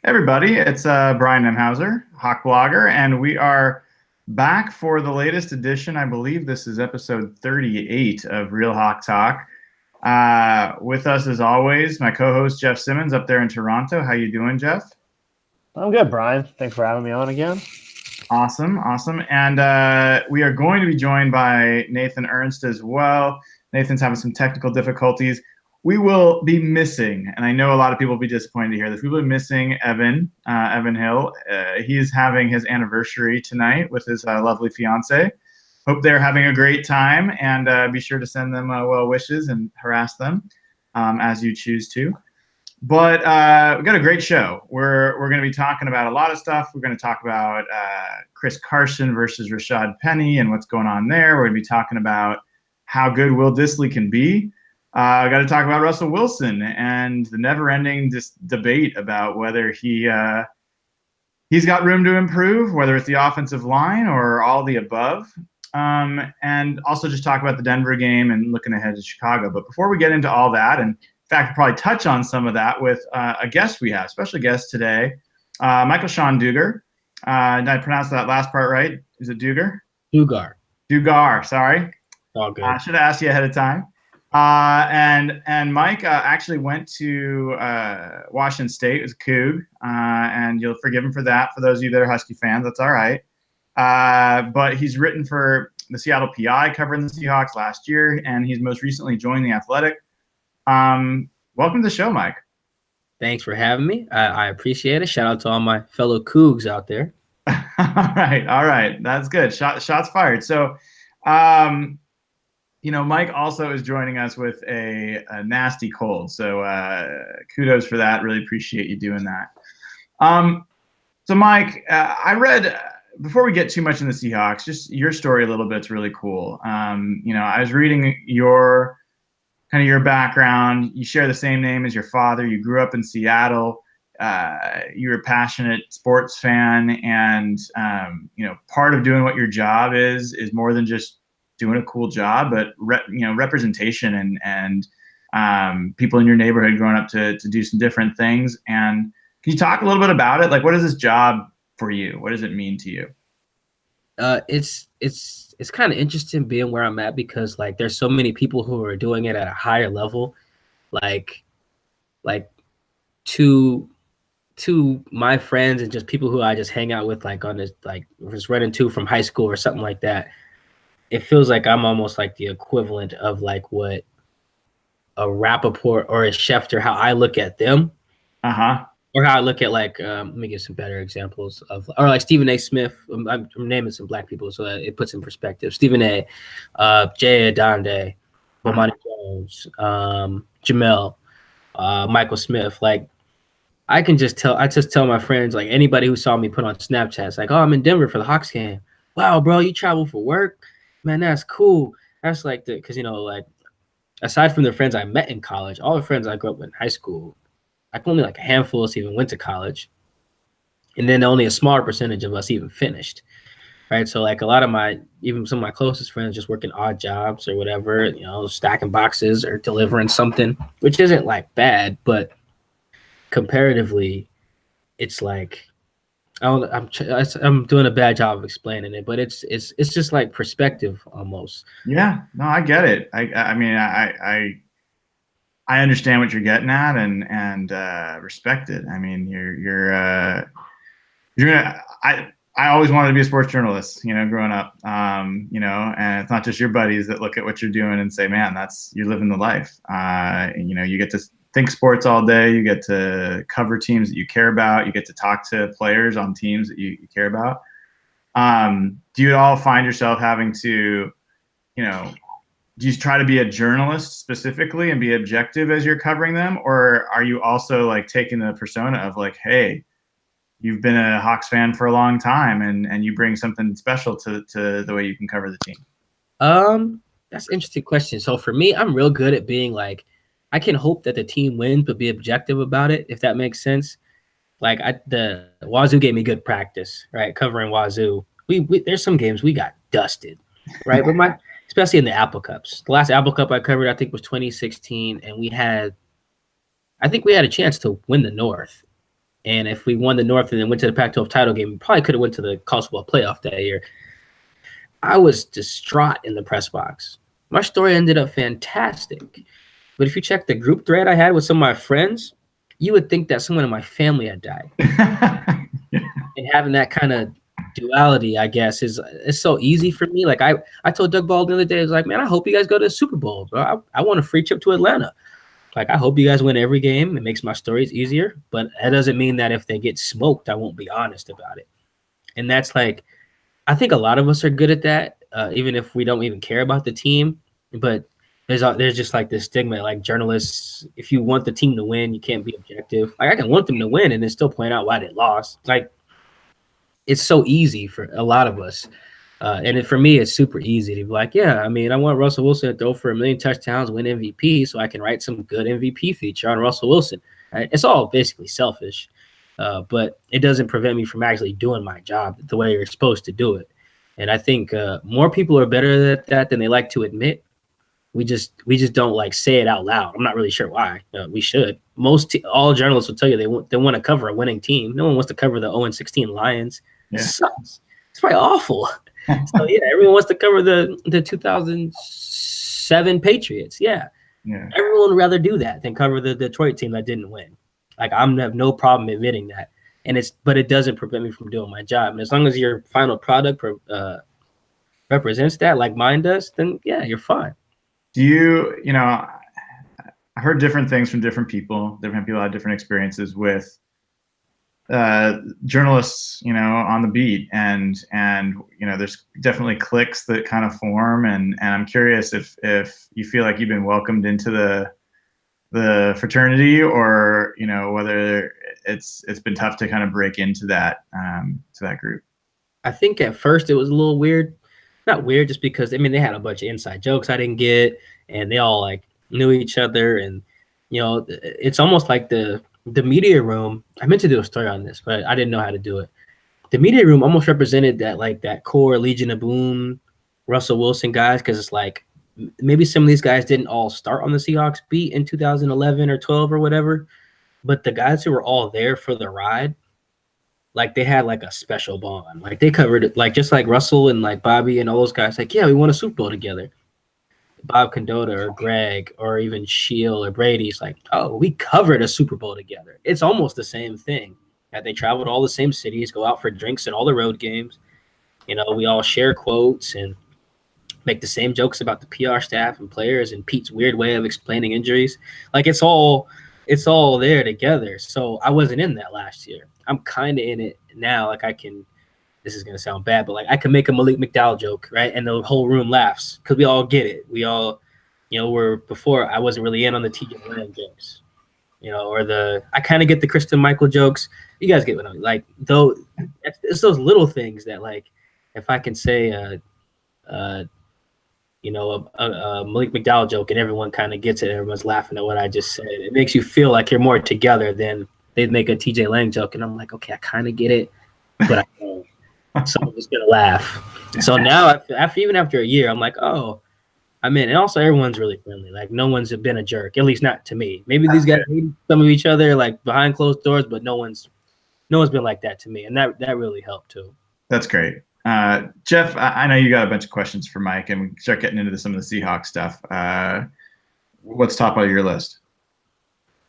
Everybody, it's Brian Nemhauser, Hawk blogger, and we are back for the latest edition. I believe this is episode 38 of Real Hawk Talk. With us, as always, my co-host Jeff Simmons up there in Toronto. How you doing, Jeff? I'm good, Brian. Thanks for having me on again. Awesome. And we are going to be joined by Nathan Ernst as well. Nathan's having some technical difficulties. We will be missing, and I know a lot of people will be disappointed to hear this, we will be missing Evan Hill. He is having his anniversary tonight with his lovely fiance. Hope they're having a great time, and be sure to send them well wishes and harass them as you choose to. But we've got a great show. We're going to be talking about a lot of stuff. We're going to talk about Chris Carson versus Rashad Penny and what's going on there. We're going to be talking about how good Will Dissly can be. I got to talk about Russell Wilson and the never-ending debate about whether he's got room to improve, whether it's the offensive line or all the above, and also just talk about the Denver game and looking ahead to Chicago. But before we get into all that, and in fact, we'll probably touch on some of that with a guest we have, special guest today, Michael Sean Dugar. Did I pronounce that last part right? Is it Dugar? Dugar. Sorry. All good. I should have asked you ahead of time. And Mike actually went to Washington State as a Coug, and you'll forgive him for that. For those of you that are Husky fans, that's all right. But he's written for the Seattle PI covering the Seahawks last year, and he's most recently joined The Athletic. Welcome to the show, Mike. Thanks for having me. I appreciate it. Shout out to all my fellow Cougs out there. All right. That's good. Shots fired. So, Mike also is joining us with a nasty cold. So kudos for that. Really appreciate you doing that. So, Mike, I read, before we get too much in the Seahawks, just your story a little bit is really cool. I was reading your background. You share the same name as your father. You grew up in Seattle. You're a passionate sports fan. And, part of doing what your job is more than just doing a cool job, but representation and people in your neighborhood growing up to do some different things. And can you talk a little bit about it? Like, what is this job for you? What does it mean to you? It's kind of interesting being where I'm at because like there's so many people who are doing it at a higher level, like to my friends and just people who I just hang out with, like on this, like just running to from high school or something like that. It feels like I'm almost like the equivalent of like what a Rappaport or a Schefter, how I look at them. Or how I look at like, let me give some better examples of, or like Stephen A. Smith. I'm naming some black people so that it puts in perspective. Stephen A., Jay Adonde, Bomani Jones, Jamel, Michael Smith. Like, I just tell my friends, like anybody who saw me put on Snapchat, it's like, oh, I'm in Denver for the Hawks game. Wow, bro, you travel for work? Man, that's cool. That's like because like aside from the friends I met in college, all the friends I grew up with in high school, like only like a handful of us even went to college, and then only a smaller percentage of us even finished, right? So like a lot of even some of my closest friends just working odd jobs or whatever, stacking boxes or delivering something, which isn't like bad, but comparatively, it's like I'm doing a bad job of explaining it, but it's just like perspective almost. Yeah, no, I get it. I mean, I understand what you're getting at and respect it. I mean, I always wanted to be a sports journalist, growing up, and it's not just your buddies that look at what you're doing and say, man, you're living the life. You get to think sports all day. You get to cover teams that you care about. You get to talk to players on teams that you care about. Do you all find yourself having to, do you try to be a journalist specifically and be objective as you're covering them? Or are you also like taking the persona of like, hey, you've been a Hawks fan for a long time and you bring something special to the way you can cover the team? That's an interesting question. So for me, I'm real good at being like, I can hope that the team wins, but be objective about it, if that makes sense. Like the Wazoo gave me good practice, right? Covering Wazoo. We there's some games we got dusted, right? But especially in the Apple Cups. The last Apple Cup I covered, I think, was 2016, and I think we had a chance to win the North. And if we won the North and then went to the Pac-12 title game, we probably could have went to the college football playoff that year. I was distraught in the press box. My story ended up fantastic. But if you check the group thread I had with some of my friends, you would think that someone in my family had died. And having that kind of duality, I guess, it's so easy for me. Like I told Doug Ball the other day, I was like, man, I hope you guys go to the Super Bowl, bro. I want a free trip to Atlanta. Like, I hope you guys win every game. It makes my stories easier. But that doesn't mean that if they get smoked, I won't be honest about it. And that's like, I think a lot of us are good at that, even if we don't even care about the team. But there's just like this stigma, like journalists, if you want the team to win, you can't be objective. Like, I can want them to win and then still point out why they lost. Like, it's so easy for a lot of us. And for me, it's super easy to be like, yeah, I mean, I want Russell Wilson to throw for 1 million touchdowns, win MVP, so I can write some good MVP feature on Russell Wilson. Right? It's all basically selfish, but it doesn't prevent me from actually doing my job the way you're supposed to do it. And I think more people are better at that than they like to admit. We just don't like say it out loud. I'm not really sure why. We should. All journalists will tell you they want to cover a winning team. No one wants to cover the 0-16 Lions. Yeah. It sucks. It's probably awful. So yeah, everyone wants to cover the 2007 Patriots. Yeah. Everyone would rather do that than cover the Detroit team that didn't win. Like, I have no problem admitting that, but it doesn't prevent me from doing my job. And as long as your final product represents that, like mine does, then yeah, you're fine. Do you I heard different things from different people. Different people had different experiences with journalists, on the beat, and there's definitely cliques that kind of form, and I'm curious if you feel like you've been welcomed into the fraternity, or whether it's been tough to kind of break into that group. I think at first it was a little weird. Not weird, just because they had a bunch of inside jokes I didn't get, and they all like knew each other, and it's almost like the media room. I meant to do a story on this, but I didn't know how to do it. The media room almost represented that core Legion of Boom, Russell Wilson guys, because it's like maybe some of these guys didn't all start on the Seahawks beat in 2011 or 12 or whatever, but the guys who were all there for the ride, like they had like a special bond. Like they covered it, like just like Russell and like Bobby and all those guys, like, yeah, we won a Super Bowl together. Bob Condotta or Greg or even Shield or Brady's like, oh, we covered a Super Bowl together. It's almost the same thing. That they travel to all the same cities, go out for drinks in all the road games. We all share quotes and make the same jokes about the PR staff and players and Pete's weird way of explaining injuries. Like it's all there together. So I wasn't in that last year. I'm kind of in it now. Like this is going to sound bad, but like I can make a Malik McDowell joke, right? And the whole room laughs because we all get it. We all, before I wasn't really in on the TJ Lang jokes, or I kind of get the Kristen Michael jokes. You guys get what I'm like, though. It's those little things that like, if I can say, a Malik McDowell joke and everyone kind of gets it, everyone's laughing at what I just said. It makes you feel like you're more together than they'd make a TJ Lang joke. And I'm like, okay, I kind of get it, but I don't. Someone's gonna laugh. So now, after a year, I'm like, oh, I'm in. And also, everyone's really friendly. Like, no one's been a jerk, at least not to me. Maybe these guys hate some of each other, like behind closed doors, but no one's been like that to me, and that really helped too. That's great, Jeff. I know you got a bunch of questions for Mike, and we can start getting into some of the Seahawks stuff. What's top of your list?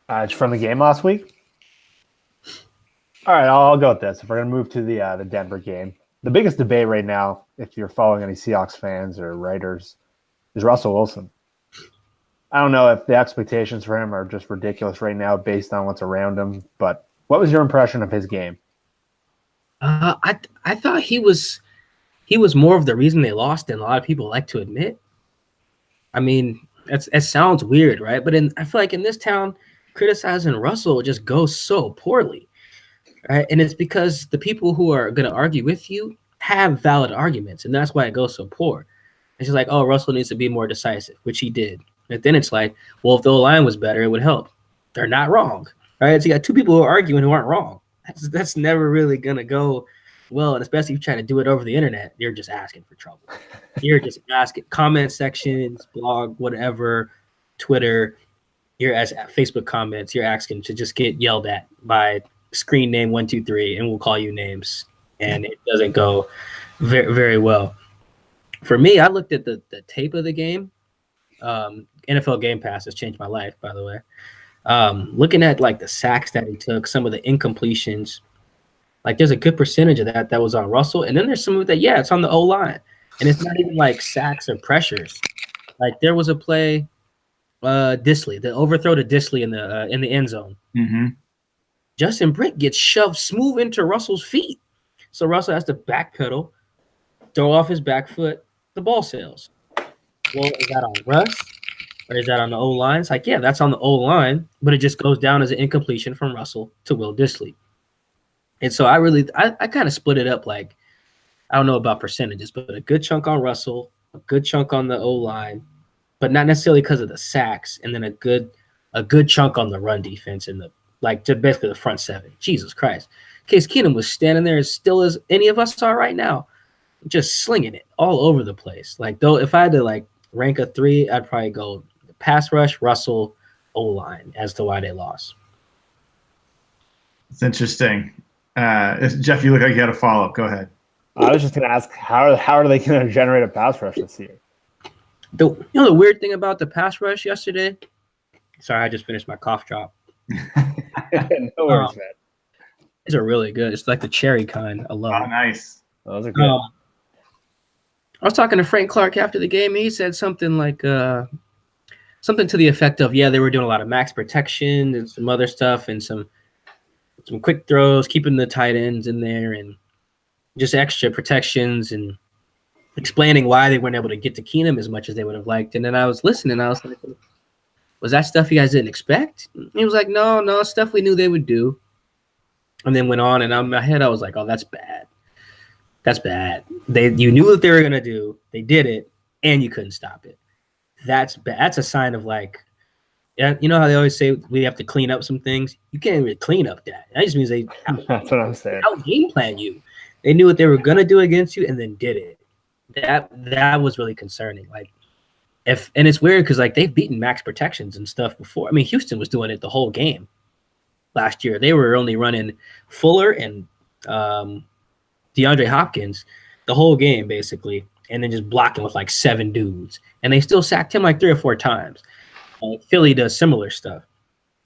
It's from the game last week. All right, I'll go with this. If we're going to move to the Denver game, the biggest debate right now, if you're following any Seahawks fans or writers, is Russell Wilson. I don't know if the expectations for him are just ridiculous right now based on what's around him, but what was your impression of his game? I thought he was more of the reason they lost than a lot of people like to admit. I mean, it sounds weird, right? But I feel like in this town, criticizing Russell just goes so poorly. Right? And it's because the people who are going to argue with you have valid arguments, and that's why it goes so poor. It's just like, oh, Russell needs to be more decisive, which he did. And then it's like, well, if the O-line was better, it would help. They're not wrong, right? So you got two people who are arguing who aren't wrong. That's never really going to go well, and especially if you try to do it over the internet, you're just asking for trouble. You're just asking comment sections, blog, whatever, Twitter, Facebook comments, you're asking to just get yelled at by screen name 123 and we'll call you names, and it doesn't go very, very well. For me, I looked at the tape of the game. NFL Game Pass has changed my life, by the way. Looking at like the sacks that he took, some of the incompletions, like there's a good percentage of that was on Russell, and then there's some of that, it's on the O line, and it's not even like sacks or pressures. Like there was a play, Disley, the overthrow to Disley in the end zone. Mm-hmm. Justin Britt gets shoved smooth into Russell's feet, so Russell has to backpedal, throw off his back foot, the ball sails. Well, is that on Russ or is that on the O line? It's like, yeah, that's on the O line, but it just goes down as an incompletion from Russell to Will Disley. And so I kind of split it up. Like, I don't know about percentages, but a good chunk on Russell, a good chunk on the O line, but not necessarily because of the sacks, and then a good chunk on the run defense and basically the front seven. Jesus Christ. Case Keenum was standing there as still as any of us are right now, just slinging it all over the place. Like, though, if I had to like rank a 3, I'd probably go pass rush, Russell, O-line as to why they lost. It's interesting. Jeff, you look like you had a follow-up. Go ahead. I was just going to ask, how are they going to generate a pass rush this year? The weird thing about the pass rush yesterday. Sorry, I just finished my cough drop. No worries, man. These are really good. It's like the cherry kind. I love it. Oh, nice. Those are good. I was talking to Frank Clark after the game. He said something like something to the effect of, they were doing a lot of max protection and some other stuff and some quick throws, keeping the tight ends in there and just extra protections and explaining why they weren't able to get to Keenum as much as they would have liked. And then I was listening. I was like, was that stuff you guys didn't expect? And he was like, no, stuff we knew they would do. And then went on, and in my head I was like, oh, that's bad. That's bad. You knew what they were going to do. They did it, and you couldn't stop it. That's bad. That's a sign of like, you know how they always say we have to clean up some things? You can't really clean up that. That just means That's what I'm saying. Out game plan you. They knew what they were going to do against you and then did it. That was really concerning. Like, and it's weird because like they've beaten max protections and stuff before. I mean, Houston was doing it the whole game last year. They were only running Fuller and DeAndre Hopkins the whole game basically, and then just blocking with like 7 dudes, and they still sacked him like 3 or 4 times. Philly does similar stuff.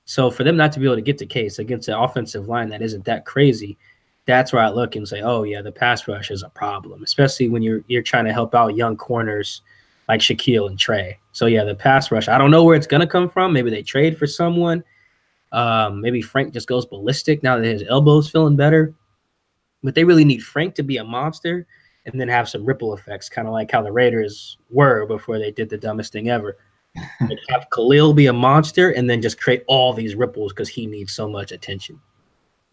So for them not to be able to get to Case against an offensive line that isn't that crazy, that's where I look and say, oh yeah, the pass rush is a problem, especially when you're trying to help out young corners like Shaquille and Trey. So yeah, the pass rush, I don't know where it's gonna come from. Maybe they trade for someone. Maybe Frank just goes ballistic now that his elbow's feeling better. But they really need Frank to be a monster and then have some ripple effects, kind of like how the Raiders were before they did the dumbest thing ever. Like have Khalil be a monster and then just create all these ripples because he needs so much attention.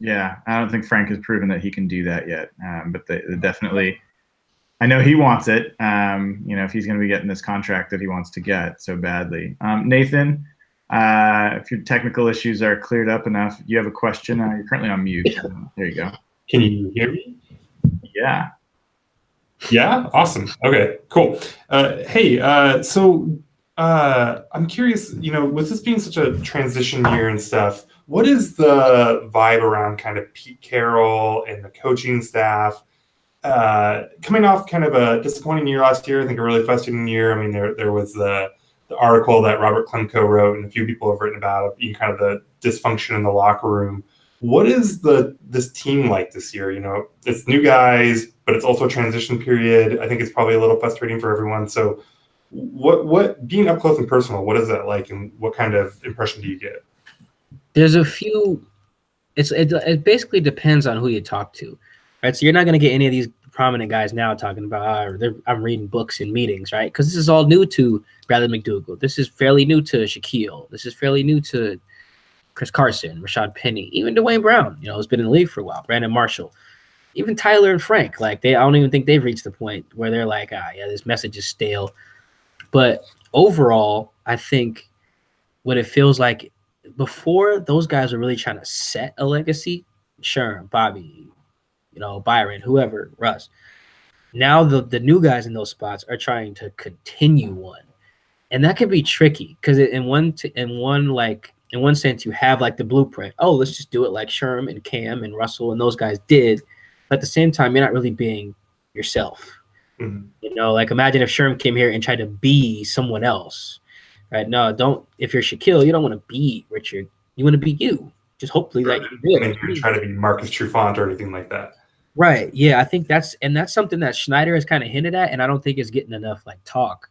Yeah, I don't think Frank has proven that he can do that yet. But they definitely, I know he wants it. If he's going to be getting this contract that he wants to get so badly. Nathan, if your technical issues are cleared up enough, you have a question. You're currently on mute. There you go. Can you hear me? Yeah. Yeah? Awesome. Okay, cool. So I'm curious, with this being such a transition year and stuff, what is the vibe around kind of Pete Carroll and the coaching staff? Coming off kind of a disappointing year last year, I think a really frustrating year. I mean, there was the article that Robert Klemko wrote and a few people have written about kind of the dysfunction in the locker room. What is this team like this year? It's new guys, but it's also a transition period. I think it's probably a little frustrating for everyone. So what being up close and personal, what is that like, and what kind of impression do you get? There's a few. It basically depends on who you talk to, right? So you're not going to get any of these prominent guys now talking about I'm reading books in meetings, right? Because this is all new to Bradley McDougald. This is fairly new to Shaquille. This is fairly new to Chris Carson, Rashad Penny, even Dwayne Brown, has been in the league for a while, Brandon Marshall, even Tyler and Frank. Like I don't even think they've reached the point where they're like, this message is stale. But overall, I think what it feels like before, those guys are really trying to set a legacy. Sure, Bobby, Byron, whoever, Russ. Now the new guys in those spots are trying to continue one. And that can be tricky because in one like in one sense, you have like the blueprint. Oh, let's just do it like Sherm and Cam and Russell and those guys did. But at the same time, you're not really being yourself. Mhm. You know, like imagine if Sherm came here and tried to be someone else, right? No, don't. If you're Shaquille, you don't want to be Richard. You want to be you. Just hopefully that Right. you're And good. you're trying to be Marcus Trufant or anything like that. Right. Yeah, I think that's something that Schneider has kind of hinted at, and I don't think is getting enough like talk.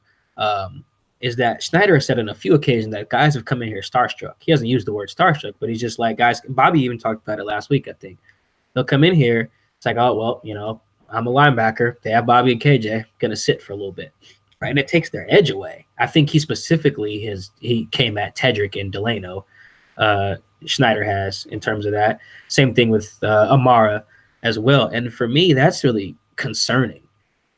Is that Schneider has said on a few occasions that guys have come in here starstruck. He hasn't used the word starstruck, but he's just like guys. Bobby even talked about it last week. I think they'll come in here. It's like, oh well, you know, I'm a linebacker. They have Bobby and KJ. Gonna sit for a little bit, right? And it takes their edge away. I think he came at Tedrick and Delano. Schneider has in terms of that. Same thing with Amara as well. And for me, that's really concerning.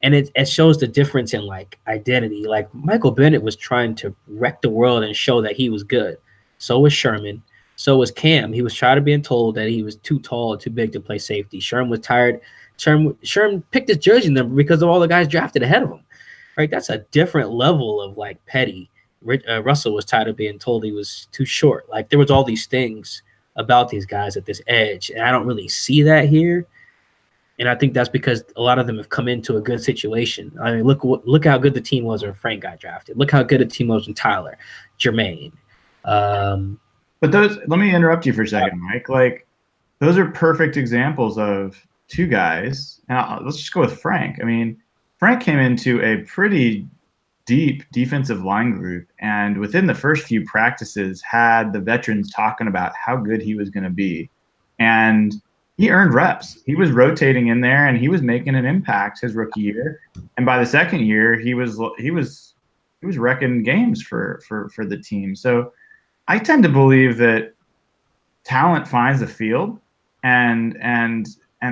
And it shows the difference in like identity. Like Michael Bennett was trying to wreck the world and show that he was good. So was Sherman. So was Cam. He was tired of being told that he was too tall, too big to play safety. Sherman was tired. Sherman picked his jersey number because of all the guys drafted ahead of him. Right? That's a different level of like petty. Russell was tired of being told he was too short. Like there was all these things about these guys at this edge, and I don't really see that here. And I think that's because a lot of them have come into a good situation. I mean, look how good the team was when Frank got drafted. Look how good the team was when Tyler, Jermaine. But let me interrupt you for a second, Mike. Like, those are perfect examples of two guys. And let's just go with Frank. I mean, Frank came into a pretty deep defensive line group, and within the first few practices had the veterans talking about how good he was going to be. And he earned reps. He was rotating in there, and he was making an impact his rookie year. And by the second year, he was wrecking games for the team. So I tend to believe that talent finds the field, and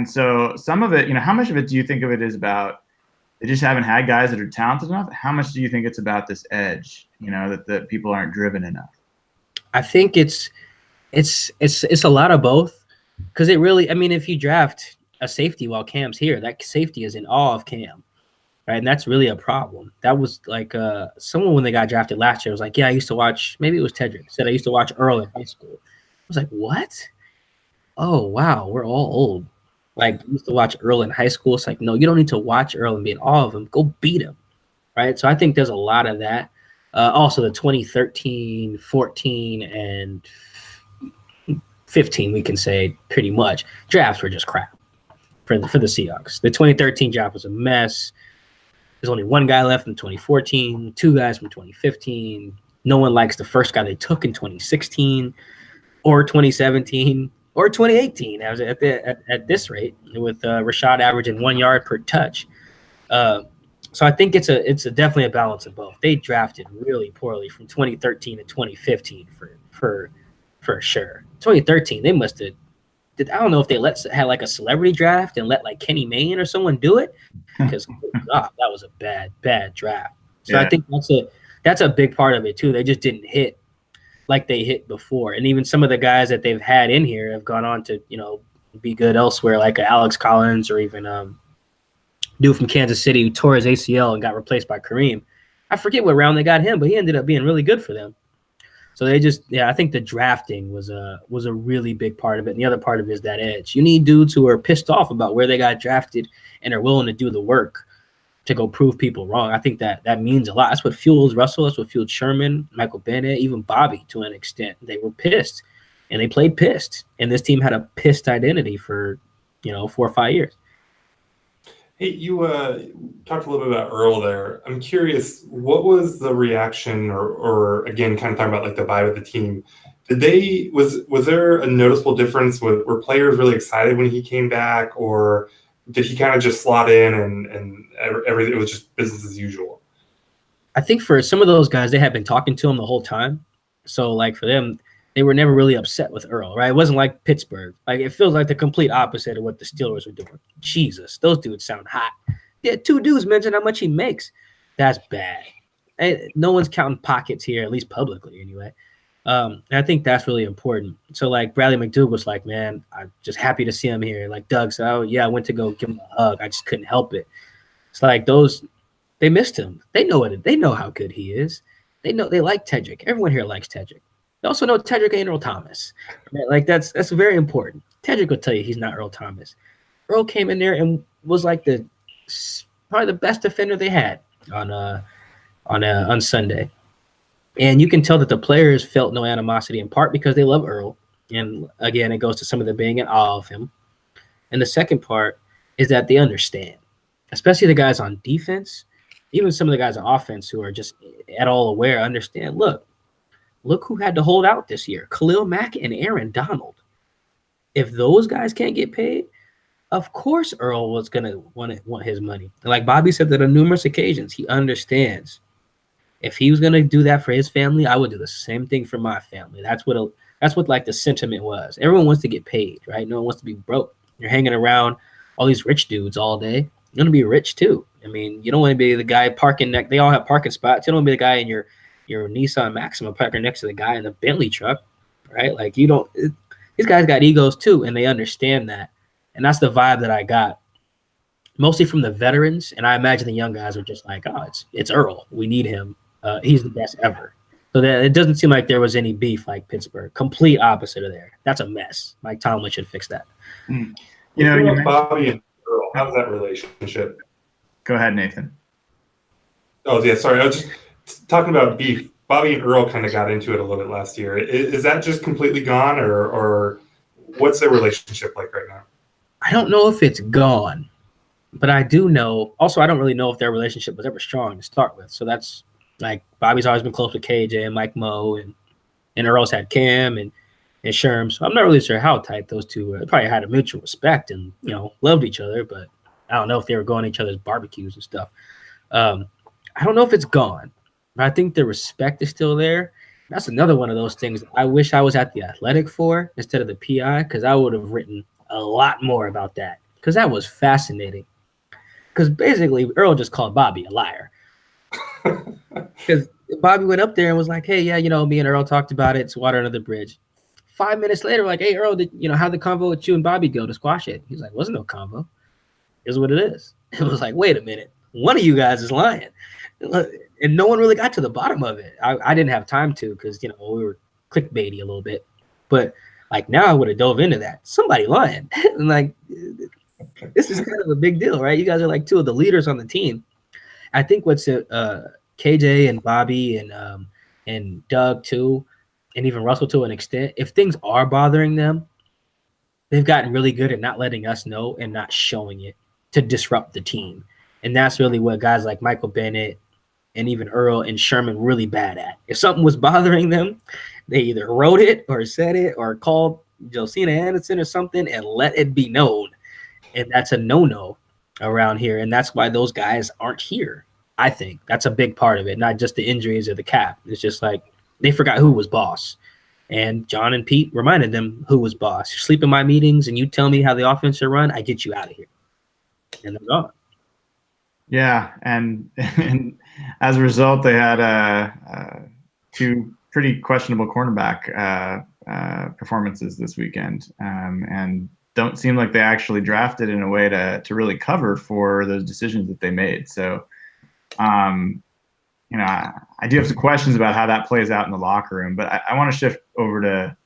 so some of it, you know, how much of it do you think of it is about they just haven't had guys that are talented enough? How much do you think it's about this edge, you know, that people aren't driven enough? I think it's a lot of both. Because it really, I mean, if you draft a safety while Cam's here, that safety is in awe of Cam, right? And that's really a problem. That was like someone when they got drafted last year was like, yeah, I used to watch, maybe it was Tedrick, said I used to watch Earl in high school. I was like, what? Oh, wow, we're all old. Like, I used to watch Earl in high school. It's like, no, you don't need to watch Earl and be in awe of him. Go beat him, right? So I think there's a lot of that. Also, the 2013, 14, and 15, we can say pretty much drafts were just crap for the Seahawks. The 2013 draft was a mess. There's only one guy left in 2014, two guys from 2015. No one likes the first guy they took in 2016 or 2017 or 2018. I was at this rate with Rashad averaging 1 yard per touch. So I think it's definitely a balance of both. They drafted really poorly from 2013 to 2015 for sure. 2013, they must have. I don't know if they had like a celebrity draft and let like Kenny Mayne or someone do it, because God, that was a bad draft. So yeah. I think that's a big part of it too. They just didn't hit like they hit before, and even some of the guys that they've had in here have gone on to be good elsewhere, like Alex Collins or even dude from Kansas City who tore his ACL and got replaced by Kareem. I forget what round they got him, but he ended up being really good for them. So I think the drafting was a really big part of it. And the other part of it is that edge. You need dudes who are pissed off about where they got drafted and are willing to do the work to go prove people wrong. I think that means a lot. That's what fuels Russell. That's what fueled Sherman, Michael Bennett, even Bobby to an extent. They were pissed, and they played pissed. And this team had a pissed identity for 4 or 5 years. Hey, you talked a little bit about Earl there. I'm curious, what was the reaction, or again, kind of talking about like the vibe of the team? Was there a noticeable difference? Were players really excited when he came back, or did he kind of just slot in and everything? It was just business as usual? I think for some of those guys, they had been talking to him the whole time. So like for them, they were never really upset with Earl, right? It wasn't like Pittsburgh. Like it feels like the complete opposite of what the Steelers were doing. Jesus, those dudes sound hot. Yeah, 2 dudes mentioned how much he makes. That's bad. No one's counting pockets here, at least publicly anyway. And I think that's really important. So like Bradley McDougall's like, man, I'm just happy to see him here. Like Doug said, oh yeah, I went to go give him a hug. I just couldn't help it. It's like they missed him. They know how good he is. They like Tedrick. Everyone here likes Tedrick. You also know Tedrick ain't Earl Thomas. Right? Like that's very important. Tedrick will tell you he's not Earl Thomas. Earl came in there and was like probably the best defender they had on Sunday. And you can tell that the players felt no animosity, in part because they love Earl. And again, it goes to some of them being in awe of him. And the second part is that they understand, especially the guys on defense, even some of the guys on offense who are just at all aware, understand, look who had to hold out this year. Khalil Mack and Aaron Donald. If those guys can't get paid, of course Earl was going to want his money. And like Bobby said that on numerous occasions, he understands. If he was going to do that for his family, I would do the same thing for my family. That's what like the sentiment was. Everyone wants to get paid, right? No one wants to be broke. You're hanging around all these rich dudes all day. You're going to be rich too. I mean, you don't want to be the guy parking next. They all have parking spots. You don't want to be the guy in your Nissan Maxima parking next to the guy in the Bentley truck, right? Like you don't. These guys got egos too, and they understand that. And that's the vibe that I got, mostly from the veterans. And I imagine the young guys were just like, oh, it's Earl. We need him. He's the best ever. So that it doesn't seem like there was any beef like Pittsburgh. Complete opposite of there. That's a mess. Mike Tomlin should fix that. You know, Bobby and Earl, how's that relationship? Go ahead, Nathan. Oh, yeah, sorry. I was just talking about beef. Bobby and Earl kind of got into it a little bit last year. Is that just completely gone, or what's their relationship like right now? I don't know if it's gone, but I do know. Also, I don't really know if their relationship was ever strong to start with. So that's like Bobby's always been close with KJ and Mike Moe, and Earl's had Cam and Sherm. So I'm not really sure how tight those two were. They probably had a mutual respect and loved each other, but I don't know if they were going to each other's barbecues and stuff. I don't know if it's gone, but I think the respect is still there. That's another one of those things I wish I was at the Athletic for instead of the PI, because I would have written a lot more about that, because that was fascinating. Because basically Earl just called Bobby a liar. Because Bobby went up there and was like, hey, yeah, me and Earl talked about it. It's water under the bridge. 5 minutes later, like, hey, Earl, how'd the convo with you and Bobby go to squash it? He's like, wasn't no convo. Here's what it is. It was like, wait a minute. One of you guys is lying. And no one really got to the bottom of it. I didn't have time to, because, we were clickbaity a little bit. But like now I would have dove into that. Somebody lying. And like, this is kind of a big deal, right? You guys are like two of the leaders on the team. I think what's KJ and Bobby and Doug too, and even Russell to an extent, if things are bothering them, they've gotten really good at not letting us know and not showing it to disrupt the team. And that's really what guys like Michael Bennett and even Earl and Sherman really bad at. If something was bothering them, they either wrote it or said it or called Josina Anderson or something and let it be known. And that's a no-no around here. And that's why those guys aren't here. I think that's a big part of it, not just the injuries or the cap. It's just like they forgot who was boss. And John and Pete reminded them who was boss. You sleep in my meetings and you tell me how the offense should run, I get you out of here. And they're gone. Yeah, and as a result, they had two pretty questionable cornerback performances this weekend, and don't seem like they actually drafted in a way to really cover for those decisions that they made. So, I do have some questions about how that plays out in the locker room, but I want to shift over to,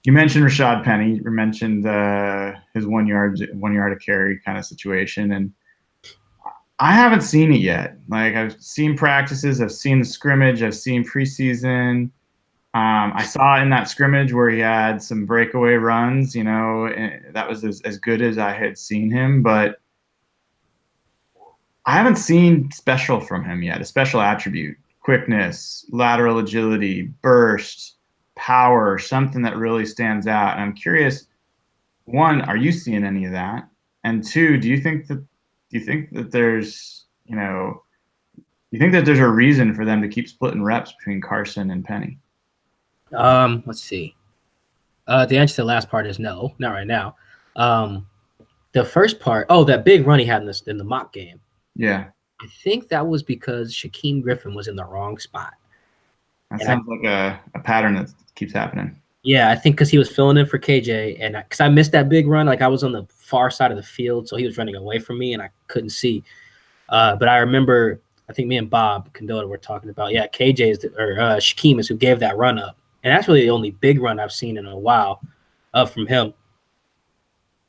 you mentioned Rashad Penny, you mentioned his 1 yard to carry kind of situation, and I haven't seen it yet. Like, I've seen practices, I've seen the scrimmage, I've seen preseason. I saw in that scrimmage where he had some breakaway runs, that was as good as I had seen him, but I haven't seen special from him yet, a special attribute, quickness, lateral agility, burst, power, something that really stands out. And I'm curious, one, are you seeing any of that? And two, do you think that there's, you think that there's a reason for them to keep splitting reps between Carson and Penny? Let's see. The answer to the last part is no, not right now. The first part, that big run he had in the mock game. Yeah. I think that was because Shaquem Griffin was in the wrong spot. That sounds like a pattern that keeps happening. Yeah, I think because he was filling in for KJ, and because I missed that big run, like I was on the far side of the field, so he was running away from me, and I couldn't see. But I remember, I think me and Bob Condotta were talking about, KJ or Shaquem is who gave that run up, And that's really the only big run I've seen in a while from him.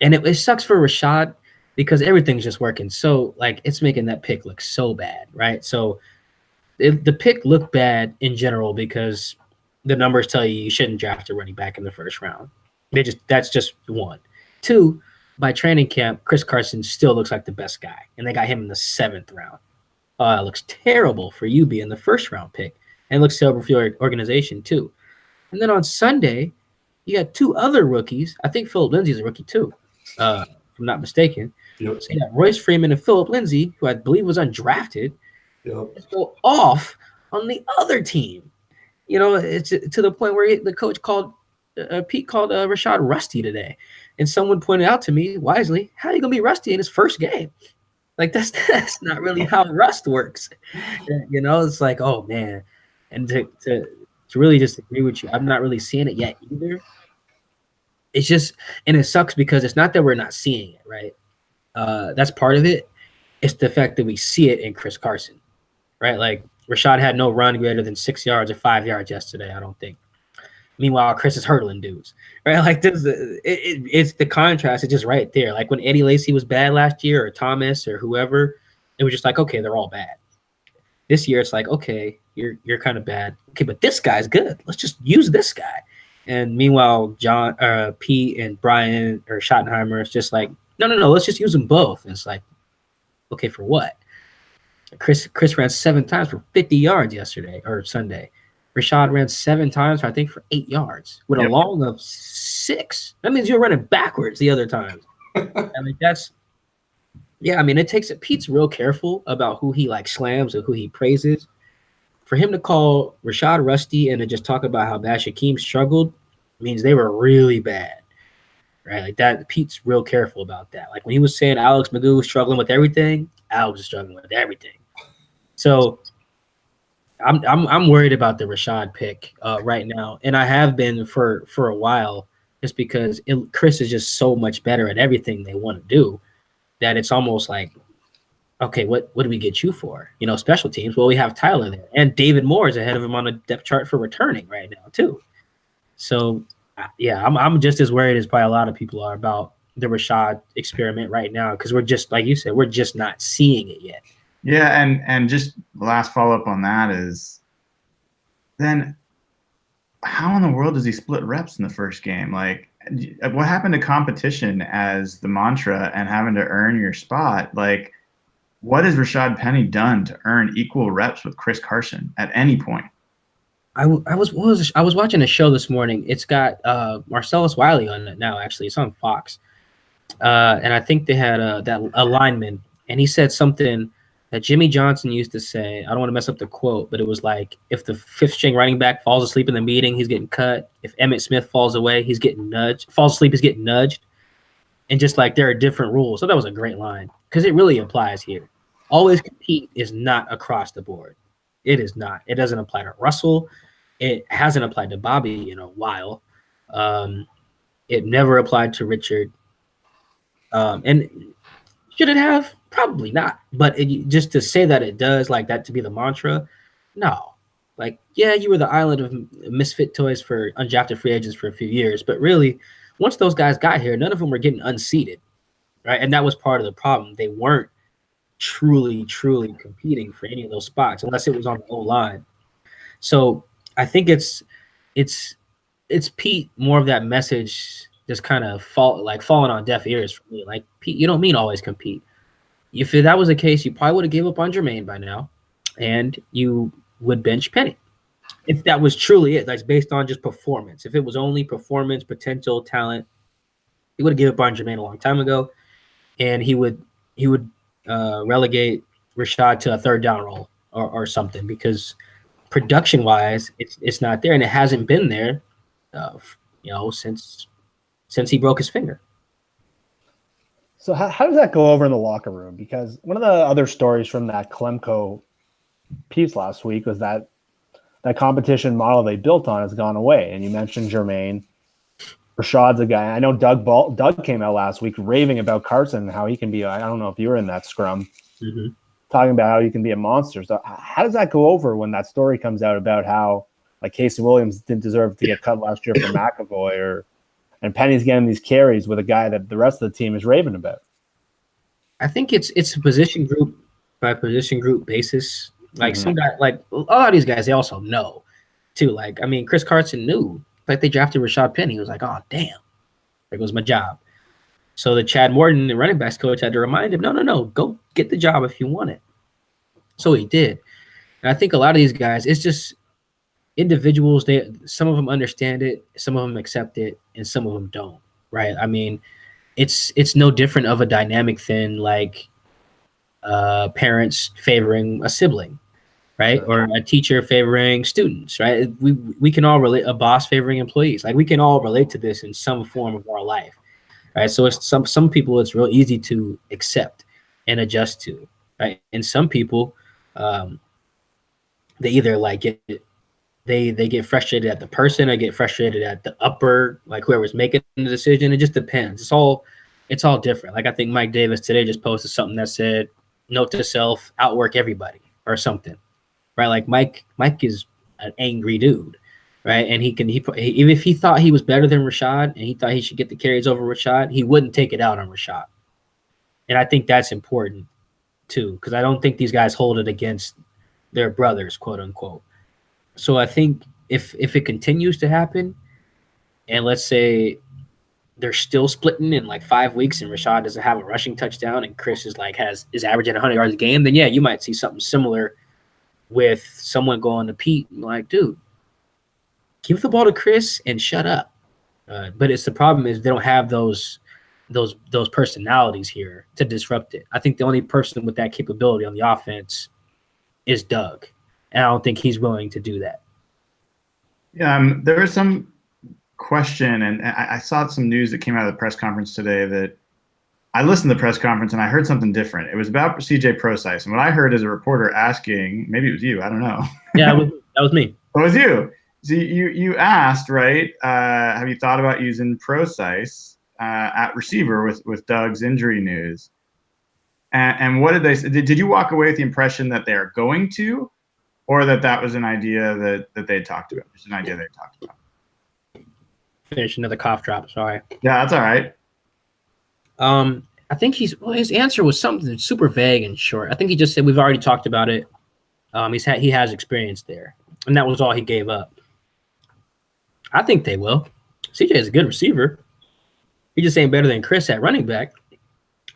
And it sucks for Rashad because everything's just working. So, like, it's making that pick look so bad, right? So the pick looked bad in general because the numbers tell you shouldn't draft a running back in the first round. That's just one. Two, by training camp, Chris Carson still looks like the best guy, and they got him in the 7th round. It looks terrible for you being the first round pick, and it looks terrible for your organization too. And then on Sunday, you got 2 other rookies. I think Philip Lindsay's a rookie too, if I'm not mistaken. Yep. So you got Royce Freeman and Philip Lindsay, who I believe was undrafted, Yep. go off on the other team. You know, it's to the point where the coach called Pete called Rashad rusty today, and someone pointed out to me wisely, "How are you gonna be rusty in his first game? Like that's not really how rust works." You know, it's like, oh man, and to really just agree with you, I'm not really seeing it yet either. It's just, and it sucks because it's not that we're not seeing it, right? That's part of it. It's the fact that we see it in Chris Carson, right? Like Rashad had no run greater than 6 yards or 5 yards yesterday, I don't think. Meanwhile, Chris is hurdling dudes, right? Like this, it's the contrast. It's just right there. Like when Eddie Lacy was bad last year, or Thomas, or whoever, it was just like, okay, they're all bad. This year, it's like, okay, you're kind of bad. Okay, but this guy's good. Let's just use this guy. And meanwhile, Pete and Brian or Schottenheimer is just like, no, let's just use them both. And it's like, okay, for what? Chris ran 7 times for 50 yards yesterday or Sunday. Rashad ran 7 times, I think, for 8 yards with a long of 6. That means you're running backwards the other times. I mean, it takes it. Pete's real careful about who he like slams and who he praises. For him to call Rashad rusty and to just talk about how bad Shaquem struggled means they were really bad, right? Like that. Pete's real careful about that. Like when he was saying Alex Magoo was struggling with everything, Alex was struggling with everything. So I'm worried about the Rashad pick right now, and I have been for a while, just because Chris is just so much better at everything they want to do that it's almost like, okay, what do we get you for? You know, special teams. Well, we have Tyler there, and David Moore is ahead of him on the depth chart for returning right now too. So yeah, I'm just as worried as probably a lot of people are about the Rashad experiment right now, because we're just, like you said, we're just not seeing it yet. Yeah, and just the last follow-up on that is, then how in the world does he split reps in the first game? Like, what happened to competition as the mantra and having to earn your spot? Like, what has Rashad Penny done to earn equal reps with Chris Carson at any point? I was watching a show this morning. It's got Marcellus Wiley on it now, actually. It's on Fox. And I think they had a lineman, and he said something that Jimmy Johnson used to say. I don't want to mess up the quote, but it was like, if the 5th string running back falls asleep in the meeting, he's getting cut. If Emmitt Smith falls away, he's getting nudged. Falls asleep, he's getting nudged. And just like there are different rules. So that was a great line, because it really applies here. Always compete is not across the board. It is not. It doesn't apply to Russell. It hasn't applied to Bobby in a while. It never applied to Richard. And should it have? Probably not. But just to say that it does, like that to be the mantra, no. Like, yeah, you were the island of misfit toys for undrafted free agents for a few years. But really, once those guys got here, none of them were getting unseated, right? And that was part of the problem. They weren't truly competing for any of those spots unless it was on the O-line. So I think it's Pete, more of that message just kind of falling on deaf ears for me. Like, Pete, you don't mean always compete. If that was the case, you probably would have gave up on Jermaine by now, and you would bench Penny. If that was truly it, that's based on just performance. If it was only performance, potential, talent, he would have given up on Jermaine a long time ago, and he would relegate Rashad to a 3rd down role or something, because production-wise, it's not there, and it hasn't been there, since he broke his finger. So how does that go over in the locker room? Because one of the other stories from that Klemko piece last week was that competition model they built on has gone away. And you mentioned Jermaine. Rashad's a guy. I know Doug came out last week raving about Carson, how he can be, I don't know if you were in that scrum, talking about how he can be a monster. So how does that go over when that story comes out about how Like Casey Williams didn't deserve to get cut last year for McAvoy, and Penny's getting these carries with a guy that the rest of the team is raving about. I think it's a position group by position group basis. Like some guy, like a lot of these guys, they also know too. Like, I mean, Chris Carson knew. Like, they drafted Rashad Penny. He was like, oh damn, it was my job. So the Chad Morton, the running backs coach, had to remind him, no, go get the job if you want it. So he did. And I think a lot of these guys, it's just individuals. Some of them understand it, some of them accept it, and some of them don't. Right? I mean, it's no different of a dynamic than like parents favoring a sibling, right? Or a teacher favoring students, right? We can all relate. A boss favoring employees. Like, we can all relate to this in some form of our life, right? So it's some people it's real easy to accept and adjust to, right? And some people, they either like they get frustrated at the person or get frustrated at the upper, like whoever's making the decision. It just depends. It's all different. Like, I think Mike Davis today just posted something that said, note to self, outwork everybody or something, right? Like Mike is an angry dude, right? And even if he thought he was better than Rashad and he thought he should get the carries over Rashad, he wouldn't take it out on Rashad. And I think that's important too, because I don't think these guys hold it against their brothers, quote unquote. So I think if it continues to happen, and let's say they're still splitting in like 5 weeks and Rashad doesn't have a rushing touchdown and Chris is averaging 100 yards a game, then yeah, you might see something similar with someone going to Pete and like, dude, give the ball to Chris and shut up. But the problem is they don't have those personalities here to disrupt it. I think the only person with that capability on the offense is Doug, and I don't think he's willing to do that. Yeah, there was some question, and I saw some news that came out of the press conference today that I listened to the press conference and I heard something different. It was about CJ Prosise, and what I heard is a reporter asking, maybe it was you, I don't know. Yeah, that was me. It was you. So you asked, right? Have you thought about using Prosise at receiver with Doug's injury news? And what did they say? Did you walk away with the impression that they are going to, or that was an idea that they talked about? Just an idea they talked about. Finish another cough drop. Sorry. Yeah, that's all right. I think his answer was something super vague and short. I think he just said we've already talked about it. He has experience there, and that was all he gave up. I think they will. CJ is a good receiver. He just ain't better than Chris at running back.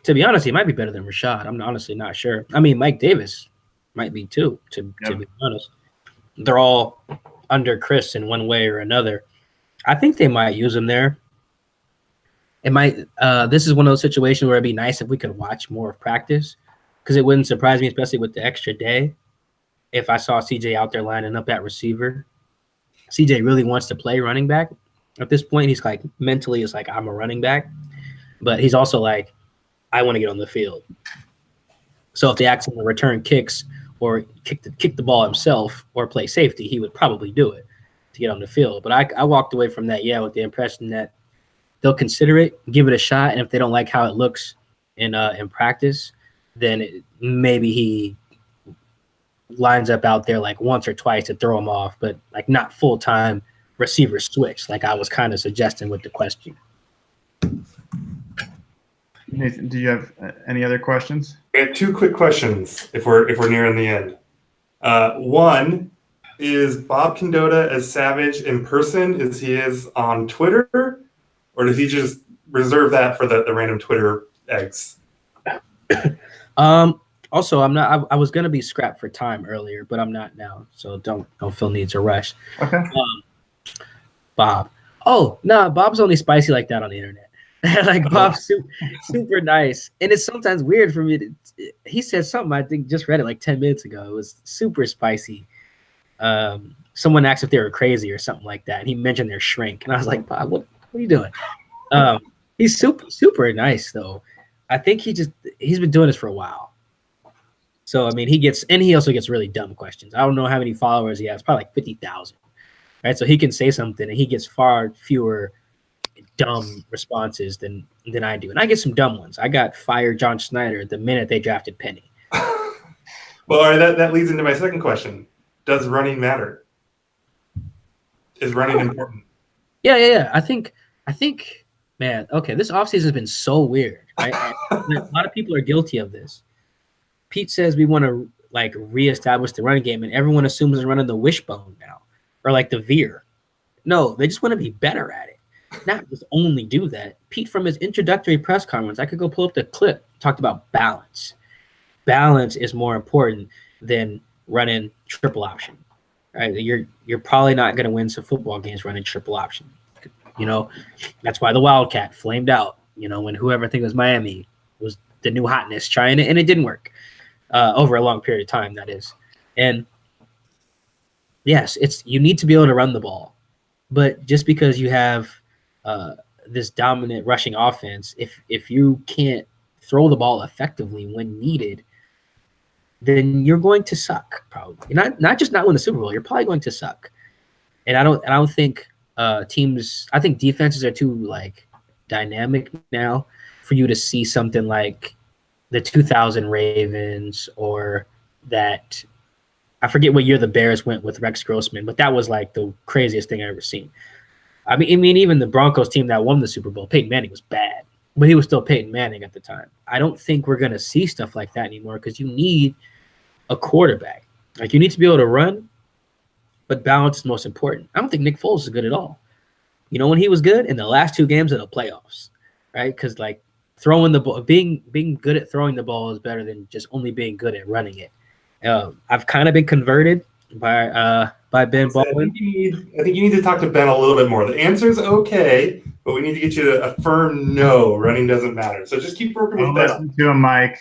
To be honest, he might be better than Rashad. I'm honestly not sure. I mean, Mike Davis might be too. To be honest, they're all under Chris in one way or another. I think they might use him there. It might. This is one of those situations where it'd be nice if we could watch more of practice, because it wouldn't surprise me, especially with the extra day, if I saw CJ out there lining up at receiver. CJ really wants to play running back. At this point, he's like mentally is like, I'm a running back, but he's also like, I want to get on the field. So if they ask him to return kicks or kick the ball himself or play safety, he would probably do it to get on the field. But I walked away from that, with the impression that they'll consider it, give it a shot, and if they don't like how it looks in practice, then maybe he lines up out there like once or twice to throw him off, but like not full-time receiver switch, like I was kind of suggesting with the question. Nathan, do you have any other questions? I have two quick questions if we're nearing the end. One, is Bob Condota as savage in person as he is on Twitter, or does he just reserve that for the random Twitter eggs? Also, I'm not. I was gonna be scrapped for time earlier, but I'm not now. So don't feel need to rush. Okay. Bob. Oh no, Bob's only spicy like that on the internet. Like Bob's super nice, and it's sometimes weird for me. He said something, I think just read it like 10 minutes ago. It was super spicy. Someone asked if they were crazy or something like that, and he mentioned their shrink, and I was like, Bob, what are you doing? He's super nice though. I think he's been doing this for a while. So I mean, he also gets really dumb questions. I don't know how many followers he has, probably like 50,000. Right? So he can say something and he gets far fewer dumb responses than I do. And I get some dumb ones. I got fired John Schneider the minute they drafted Penny. Well, all right, that leads into my second question. Does running matter? Is running important? Yeah. I think, man, okay, this offseason has been so weird, right? A lot of people are guilty of this. Pete says we want to like reestablish the running game, and everyone assumes they're running the wishbone now, or like the veer. No, they just want to be better at it, not just only do that. Pete, from his introductory press conference, I could go pull up the clip, talked about balance. Balance is more important than running triple option, right? You're probably not going to win some football games running triple option. You know, that's why the Wildcat flamed out. You know, when whoever think it was Miami was the new hotness trying it, and it didn't work. Over a long period of time, that is. And yes, you need to be able to run the ball. But just because you have this dominant rushing offense, if you can't throw the ball effectively when needed, then you're going to suck, probably. Not just not win the Super Bowl, you're probably going to suck. And I don't think teams, I think defenses are too like dynamic now for you to see something like the 2000 Ravens, or that, I forget what year the Bears went with Rex Grossman, but that was like the craziest thing I've ever seen. I mean, even the Broncos team that won the Super Bowl, Peyton Manning was bad, but he was still Peyton Manning at the time. I don't think we're going to see stuff like that anymore, because you need a quarterback. Like, you need to be able to run, but balance is most important. I don't think Nick Foles is good at all. You know when he was good? In the last 2 games of the playoffs, right? Because like, throwing the ball, being good at throwing the ball is better than just only being good at running it. I've kind of been converted by Ben Baldwin. I think you need to talk to Ben a little bit more. The answer's okay, but we need to get you to a firm no. Running doesn't matter. So just keep working with Ben. Listen to him, Mike.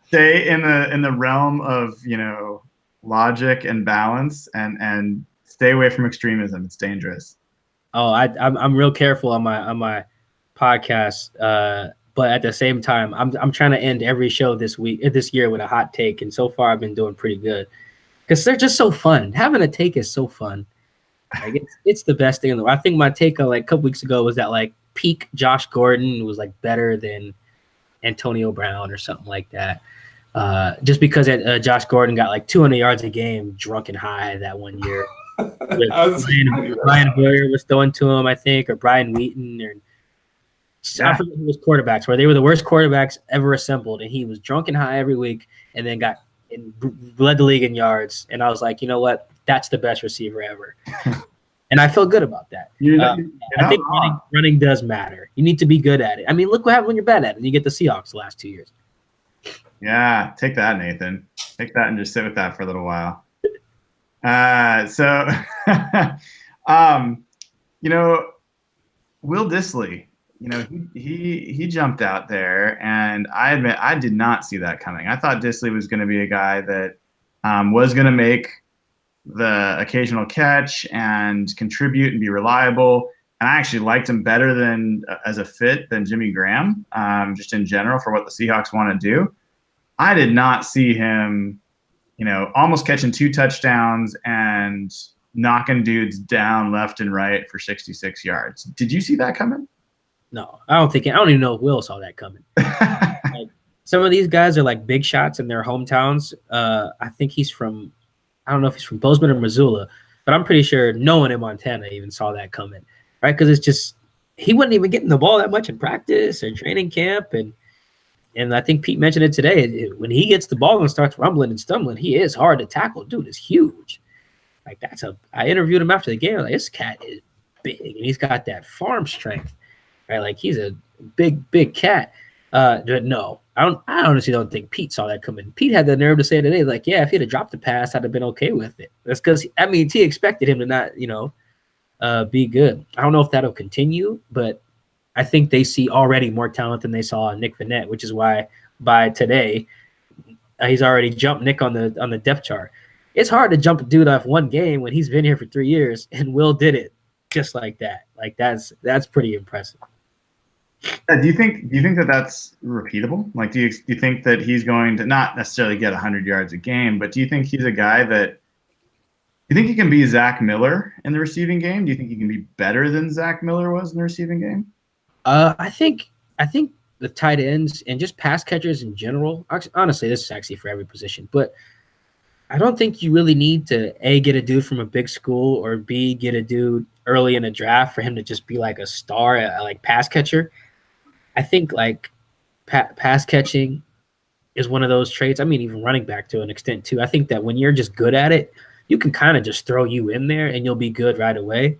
Stay in the realm of logic and balance, and stay away from extremism. It's dangerous. Oh, I'm real careful on my podcast, but at the same time, I'm trying to end every show this year with a hot take, and so far I've been doing pretty good because they're just so fun. Having a take is so fun. Like, it's the best thing in the world. I think my take like a couple weeks ago was that like peak Josh Gordon was like better than Antonio Brown or something like that. Just because Josh Gordon got like 200 yards a game, drunk and high that one year. Brian Boyer was throwing to him, I think, or Brian Wheaton, or I forget who was quarterbacks, where they were the worst quarterbacks ever assembled, and he was drunk and high every week, and then led the league in yards. And I was like, you know what? That's the best receiver ever. And I feel good about that. I think running does matter. You need to be good at it. I mean, look what happens when you're bad at it. You get the Seahawks the last 2 years. Yeah, take that, Nathan. Take that and just sit with that for a little while. Will Dissly, he jumped out there, and I admit I did not see that coming. I thought Dissly was going to be a guy that was going to make the occasional catch and contribute and be reliable. And I actually liked him better as a fit than Jimmy Graham, just in general for what the Seahawks want to do. I did not see him, almost catching 2 touchdowns and knocking dudes down left and right for 66 yards. Did you see that coming? No, I don't even know if Will saw that coming. Like, some of these guys are like big shots in their hometowns. I think I don't know if he's from Bozeman or Missoula, but I'm pretty sure no one in Montana even saw that coming, right? Because it's just, he wasn't even getting the ball that much in practice or training camp. And I think Pete mentioned it today. When he gets the ball and starts rumbling and stumbling, he is hard to tackle. Dude is huge. Like, I interviewed him after the game. Like, this cat is big, and he's got that farm strength, right? Like, he's a big cat. But no, I honestly don't think Pete saw that coming. Pete had the nerve to say today, like, yeah, if he'd have dropped the pass, I'd have been okay with it. That's because, he expected him to not, be good. I don't know if that'll continue, but I think they see already more talent than they saw in Nick Vannett, which is why by today he's already jumped Nick on the depth chart. It's hard to jump a dude off one game when he's been here for 3 years, and Will did it just like that. Like, that's pretty impressive. Do you think that that's repeatable? Like, do you think that he's going to not necessarily get 100 yards a game, but do you think he's a guy that – do you think he can be Zach Miller in the receiving game? Do you think he can be better than Zach Miller was in the receiving game? I think the tight ends and just pass catchers in general. Honestly, this is actually for every position, but I don't think you really need to A, get a dude from a big school, or B, get a dude early in the draft for him to just be like a star, like pass catcher. I think like pass catching is one of those traits. I mean, even running back to an extent too. I think that when you're just good at it, you can kind of just throw you in there and you'll be good right away.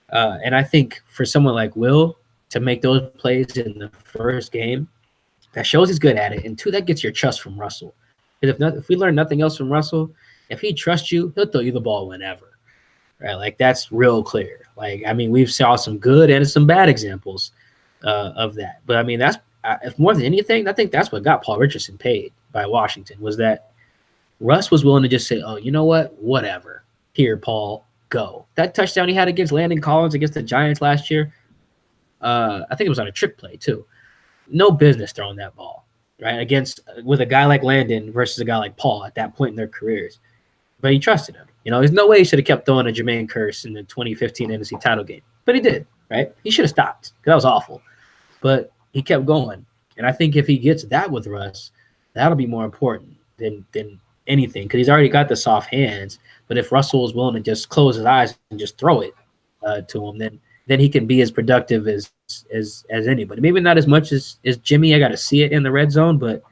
And I think for someone like Will to make those plays in the first game, that shows he's good at it. And two, that gets your trust from Russell. Because if we learn nothing else from Russell, if he trusts you, he'll throw you the ball whenever. Right? Like, that's real clear. Like, I mean, we've saw some good and some bad examples of that. But I mean, that's if more than anything, I think that's what got Paul Richardson paid by Washington, was that Russ was willing to just say, oh, you know what? Whatever. Here, Paul, go. That touchdown he had against Landon Collins against the Giants last year, I think it was on a trick play too. No business throwing that ball, right? With a guy like Landon versus a guy like Paul at that point in their careers. But he trusted him. You know, there's no way he should have kept throwing a Jermaine Kearse in the 2015 NFC title game. But he did, right? He should have stopped because that was awful. But he kept going. And I think if he gets that with Russ, that'll be more important than anything, because he's already got the soft hands. But if Russell is willing to just close his eyes and just throw it to him, then he can be as productive as anybody. Maybe not as much as Jimmy. I got to see it in the red zone, but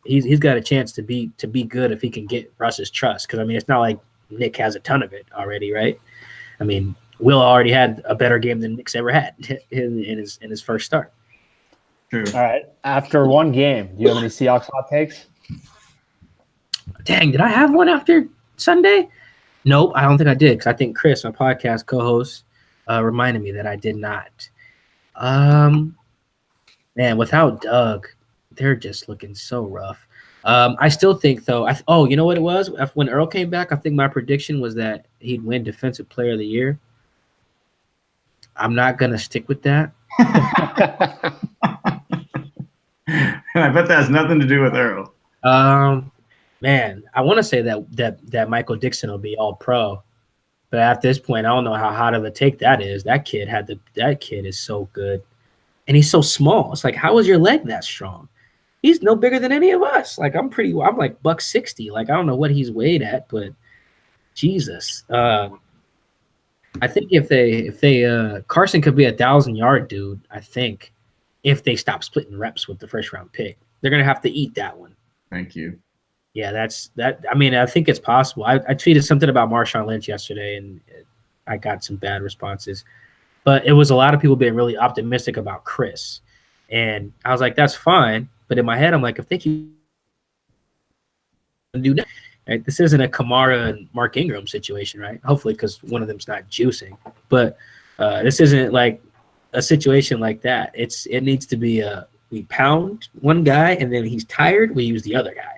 he's got a chance to be good if he can get Russ's trust. Because I mean, it's not like Nick has a ton of it already, right? I mean, Will already had a better game than Nick's ever had in his first start. True. All right. After one game, do you have any Seahawks hot takes? Dang, did I have one after Sunday? Nope, I don't think I did, because I think Chris, my podcast co-host, reminded me that I did not. Man, without Doug, they're just looking so rough. I still think, though, you know what it was? When Earl came back, I think my prediction was that he'd win Defensive Player of the Year. I'm not going to stick with that. I bet that has nothing to do with Earl. Man, I want to say that Michael Dixon will be all pro, but at this point, I don't know how hot of a take that is. That kid is so good, and he's so small. It's like, how is your leg that strong? He's no bigger than any of us. Like, I'm like $160. Like, I don't know what he's weighed at, but Jesus. I think if they Carson could be 1,000-yard dude. I think if they stop splitting reps with the first round pick, they're gonna have to eat that one. Thank you. Yeah, that's that. I mean, I think it's possible. I tweeted something about Marshawn Lynch yesterday, and I got some bad responses. But it was a lot of people being really optimistic about Chris. And I was like, that's fine. But in my head, I'm like, if they keep do that, right? This isn't a Kamara and Mark Ingram situation, right? Hopefully, because one of them's not juicing. But this isn't like a situation like that. It needs to be we pound one guy, and then he's tired, we use the other guy.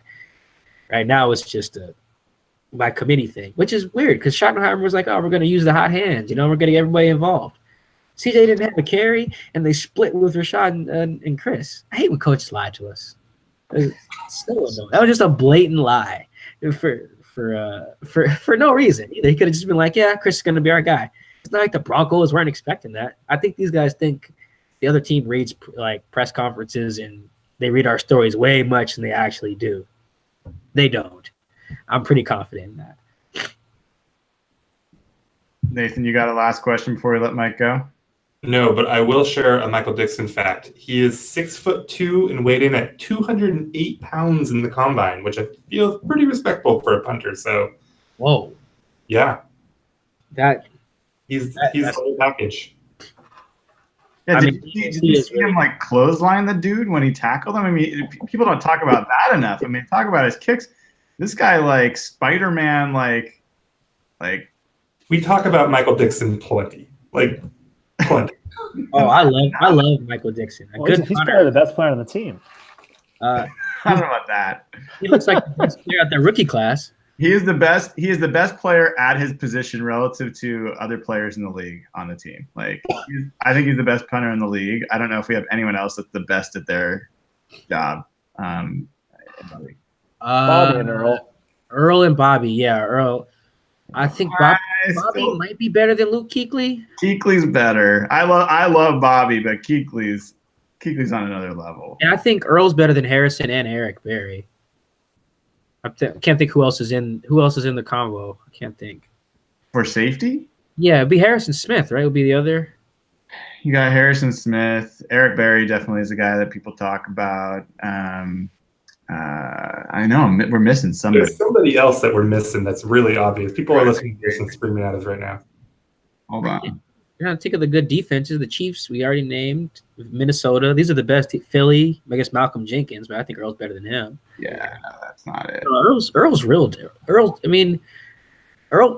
Right now, it's just a by committee thing, which is weird because Schottenheimer was like, oh, we're going to use the hot hands. You know, we're going to get everybody involved. CJ didn't have a carry, and they split with Rashad and Chris. I hate when coaches lie to us. So annoying. That was just a blatant lie for no reason. Either he could have just been like, yeah, Chris is going to be our guy. It's not like the Broncos weren't expecting that. I think these guys think the other team reads like press conferences and they read our stories way much than they actually do. They don't. I'm pretty confident in that. Nathan, you got a last question before we let Mike go? No, but I will share a Michael Dixon fact. He is 6'2" and weighed in at 208 pounds in the combine, which I feel is pretty respectable for a punter. So, whoa, yeah, he's the whole package. Yeah, did you see him like clothesline the dude when he tackled him? I mean, people don't talk about that enough. I mean, talk about his kicks. This guy like Spider-Man, like. We talk about Michael Dixon plenty. Oh, I love Michael Dixon. He's probably the best player on the team. I don't know about that. He looks like the best player at their rookie class. He is the best. He is the best player at his position relative to other players in the league on the team. Like, I think he's the best punter in the league. I don't know if we have anyone else that's the best at their job. Bobby and Earl. Earl and Bobby, yeah. Earl. I think Bobby might be better than Luke Kuechly. Kuechly's better. I love Bobby, but Kuechly's on another level. And I think Earl's better than Harrison and Eric Berry. Can't think who else is in the combo. I can't think. For safety? Yeah, it'd be Harrison Smith, right? Would be the other. You got Harrison Smith. Eric Berry definitely is a guy that people talk about. I know we're missing somebody. There's somebody else that we're missing that's really obvious. People are listening to this and screaming at us right now. Hold on. Yeah, think of the good defenses. The Chiefs, we already named. Minnesota, these are the best. Philly, I guess Malcolm Jenkins, but I think Earl's better than him. Yeah, no, that's not it. Earl's real. Earl.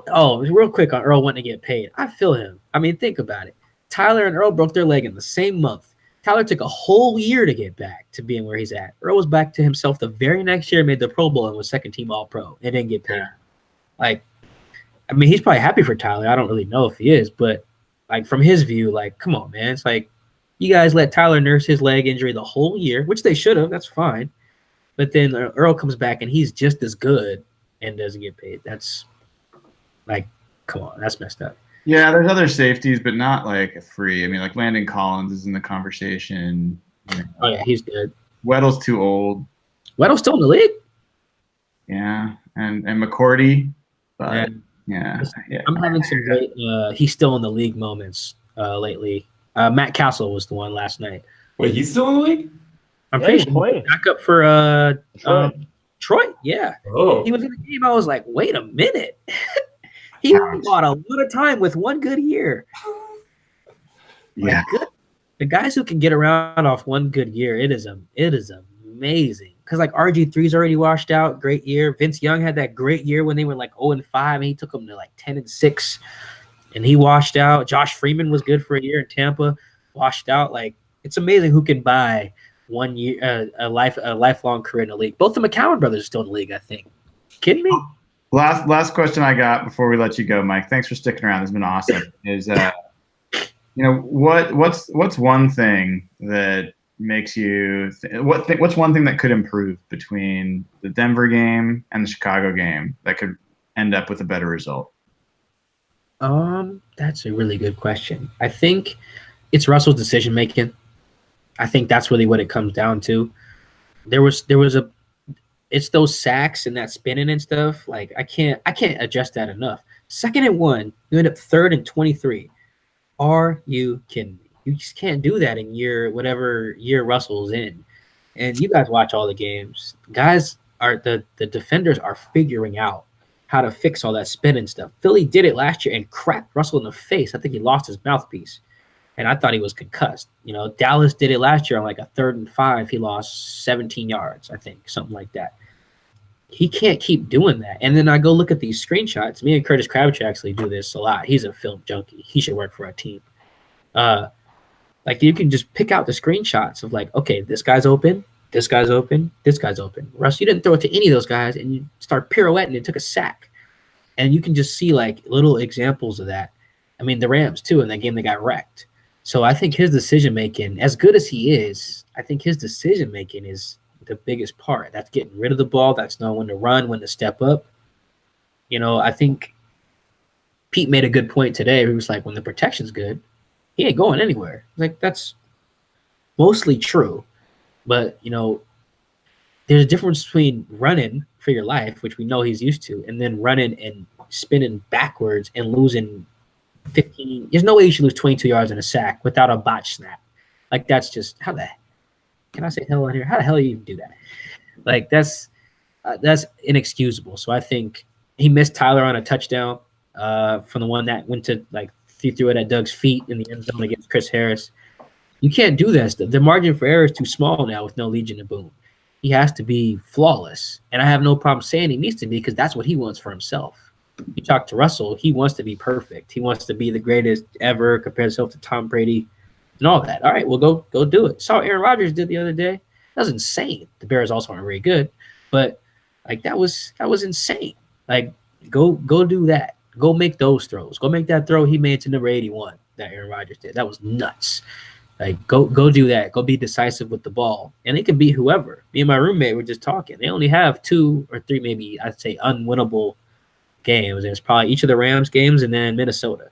Oh, real quick on Earl wanting to get paid. I feel him. I mean, think about it. Tyler and Earl broke their leg in the same month. Tyler took a whole year to get back to being where he's at. Earl was back to himself the very next year, made the Pro Bowl and was second team All-Pro and didn't get paid. Like, I mean, he's probably happy for Tyler. I don't really know if he is, but like from his view, like, come on, man. It's like you guys let Tyler nurse his leg injury the whole year, which they should have. That's fine. But then Earl comes back and he's just as good and doesn't get paid. That's like, come on, that's messed up. Yeah, there's other safeties, but not like free. I mean, like Landon Collins is in the conversation. Oh yeah, he's good. Weddle's too old. Weddle's still in the league. Yeah, and McCourty, but yeah. I'm having some great. He's still in the league moments lately. Matt Castle was the one last night. Wait, he's still in the league? I'm pretty sure playing. Back up for Troy. Yeah, Oh, he was in the game. I was like, wait a minute. He bought a lot of time with one good year. Yeah. Like, the guys who can get around off one good year, it is amazing. Because like RG3's already washed out, great year. Vince Young had that great year when they were like 0-5, and he took them to like 10-6, and he washed out. Josh Freeman was good for a year in Tampa, washed out. Like, it's amazing who can buy 1 year, a lifelong career in the league. Both the McCown brothers are still in the league, I think. Kidding me? Last question I got before we let you go, Mike. Thanks for sticking around. It's been awesome. Is what's one thing that makes you what's one thing that could improve between the Denver game and the Chicago game that could end up with a better result? That's a really good question. I think it's Russell's decision making. I think that's really what it comes down to. It's those sacks and that spinning and stuff. Like I can't adjust that enough. 2nd and 1, you end up 3rd and 23. Are you kidding me? You just can't do that in whatever year Russell's in. And you guys watch all the games. Guys are the defenders are figuring out how to fix all that spinning stuff. Philly did it last year and cracked Russell in the face. I think he lost his mouthpiece. And I thought he was concussed. Dallas did it last year on like a 3rd and 5. He lost 17 yards, I think, something like that. He can't keep doing that. And then I go look at these screenshots. Me and Curtis Crabtree actually do this a lot. He's a film junkie. He should work for our team. Like you can just pick out the screenshots of like, okay, this guy's open, this guy's open, this guy's open. Russ, you didn't throw it to any of those guys, and you start pirouetting and took a sack. And you can just see like little examples of that. I mean, the Rams too, in that game they got wrecked. So I think his decision making, as good as he is, I think his decision making is the biggest part. That's getting rid of the ball. That's knowing when to run, when to step up. I think Pete made a good point today. He was like, when the protection's good, he ain't going anywhere. Like, that's mostly true. But, there's a difference between running for your life, which we know he's used to, and then running and spinning backwards and losing 15. There's no way you should lose 22 yards in a sack without a botch snap. Like, that's just how the can I say hell on here? How the hell do you even do that? Like, that's inexcusable. So I think he missed Tyler on a touchdown from the one that went to, like, he threw it at Doug's feet in the end zone against Chris Harris. You can't do that. The margin for error is too small now with no Legion of Boom. He has to be flawless. And I have no problem saying he needs to be because that's what he wants for himself. You talk to Russell, he wants to be perfect. He wants to be the greatest ever, compare himself to Tom Brady and all that. All right, well, go do it. Saw what Aaron Rodgers did the other day. That was insane. The Bears also aren't very good, but like that was insane. Like go do that. Go make those throws. Go make that throw he made to number 81 that Aaron Rodgers did. That was nuts. Like go do that. Go be decisive with the ball, and they can beat whoever. Me and my roommate were just talking. They only have 2 or 3, maybe I'd say unwinnable games. There's probably each of the Rams games and then Minnesota.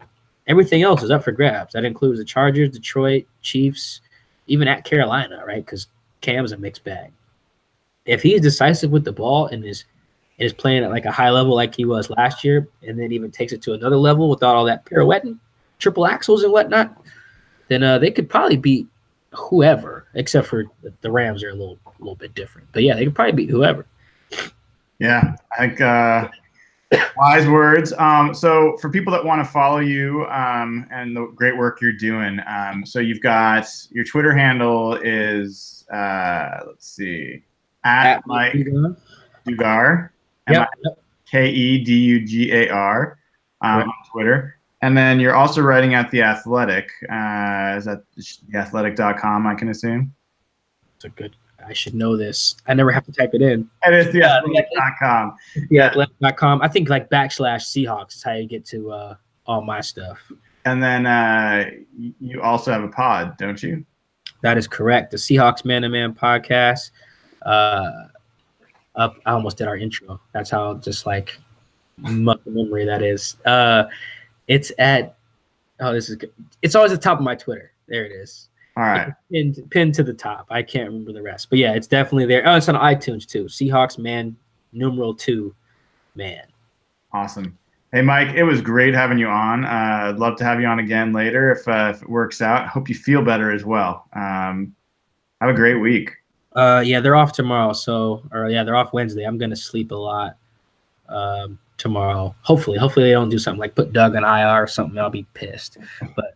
Everything else is up for grabs. That includes the Chargers, Detroit, Chiefs, even at Carolina, right? Because Cam's a mixed bag. If he's decisive with the ball and is is playing at like a high level like he was last year, and then even takes it to another level without all that pirouetting, triple axles and whatnot, then they could probably beat whoever, except for the Rams are a little bit different. But yeah, they could probably beat whoever. Yeah, I think wise words. So for people that want to follow you and the great work you're doing, so you've got your Twitter handle is let's see, at Mike Dugar, Kedugar on Twitter. And then you're also writing at The Athletic. Is that theathletic.com, I can assume? It's a good. I should know this. I never have to type it in. It is theathletic.com. Theathletic.com. I think like / Seahawks is how you get to all my stuff. And then you also have a pod, don't you? That is correct. The Seahawks Man to Man podcast. I almost did our intro. That's how just like muscle memory that is. It's at this is good. It's always at the top of my Twitter. There it is. All right. Pinned to the top. I can't remember the rest. But yeah, it's definitely there. Oh, it's on iTunes too. Seahawks Man #2 Man. Awesome. Hey, Mike, it was great having you on. I'd love to have you on again later if it works out. Hope you feel better as well. Have a great week. Yeah, they're off tomorrow. They're off Wednesday. I'm gonna sleep a lot tomorrow. Hopefully they don't do something like put Doug on IR or something. I'll be pissed. But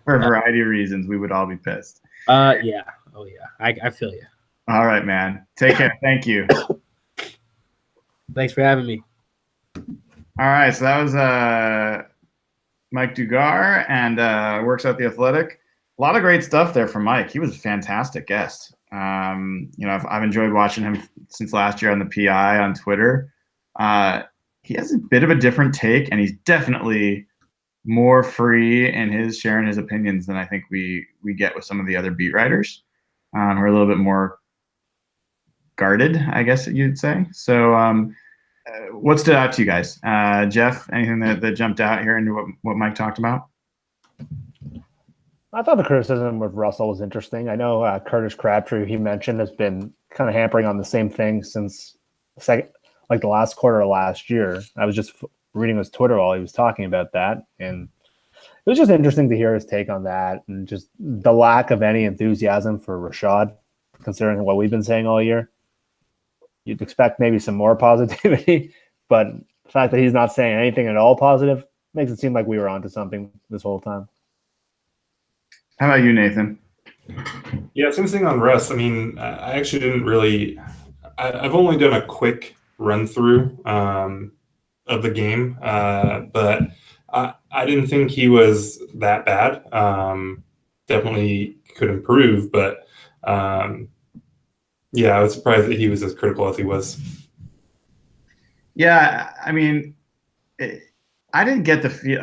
for a variety of reasons, we would all be pissed. Yeah. Oh yeah. I feel you. All right, man. Take care. Thank you. Thanks for having me. All right, so that was Mike Dugar, and works at The Athletic. A lot of great stuff there from Mike. He was a fantastic guest. I've enjoyed watching him since last year on the PI on Twitter. He has a bit of a different take, and he's definitely more free in his sharing his opinions than I think we get with some of the other beat writers, who are a little bit more guarded, I guess you'd say. So what stood out to you guys? Jeff, anything that jumped out here into what Mike talked about? I thought the criticism with Russell was interesting. I know Curtis Crabtree, he mentioned, has been kind of hampering on the same thing since the last quarter of last year. I was just reading his Twitter while he was talking about that, and it was just interesting to hear his take on that and just the lack of any enthusiasm for Rashad, considering what we've been saying all year. You'd expect maybe some more positivity, but the fact that he's not saying anything at all positive makes it seem like we were onto something this whole time. How about you, Nathan? Yeah, same thing on Russ. I mean, I actually didn't really – I've only done a quick run-through of the game, but I didn't think he was that bad. Definitely could improve, but yeah, I was surprised that he was as critical as he was. Yeah, I mean, I didn't get the feel.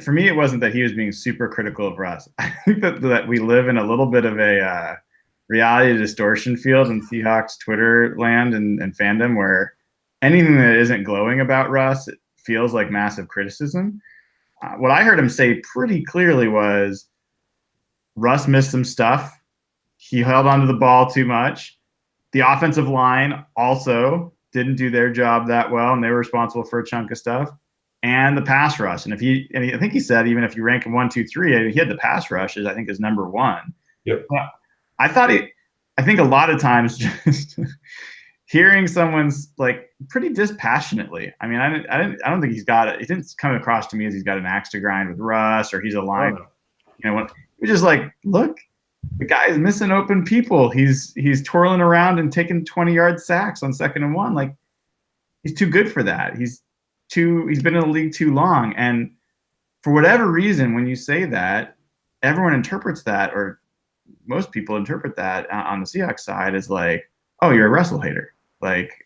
For me, it wasn't that he was being super critical of Russ. I think that we live in a little bit of a reality distortion field in Seahawks Twitter land and fandom, where anything that isn't glowing about Russ feels like massive criticism. What I heard him say pretty clearly was Russ missed some stuff. He held onto the ball too much. The offensive line also didn't do their job that well, and they were responsible for a chunk of stuff. And the pass rush. And I think he said, even if you rank him 1, 2, 3, he had the pass rushes, I think, is number one. Yep. I think a lot of times just hearing someone's like pretty dispassionately. I mean, I don't think he's got it. It didn't come across to me as he's got an axe to grind with Russ or he's aligned. He was just like, look, the guy is missing open people. He's twirling around and taking 20-yard sacks on 2nd and 1. Like, he's too good for that. He's been in the league too long. And for whatever reason, when you say that, everyone interprets that, or most people interpret that on the Seahawks side as like, oh, you're a Russell hater. Like,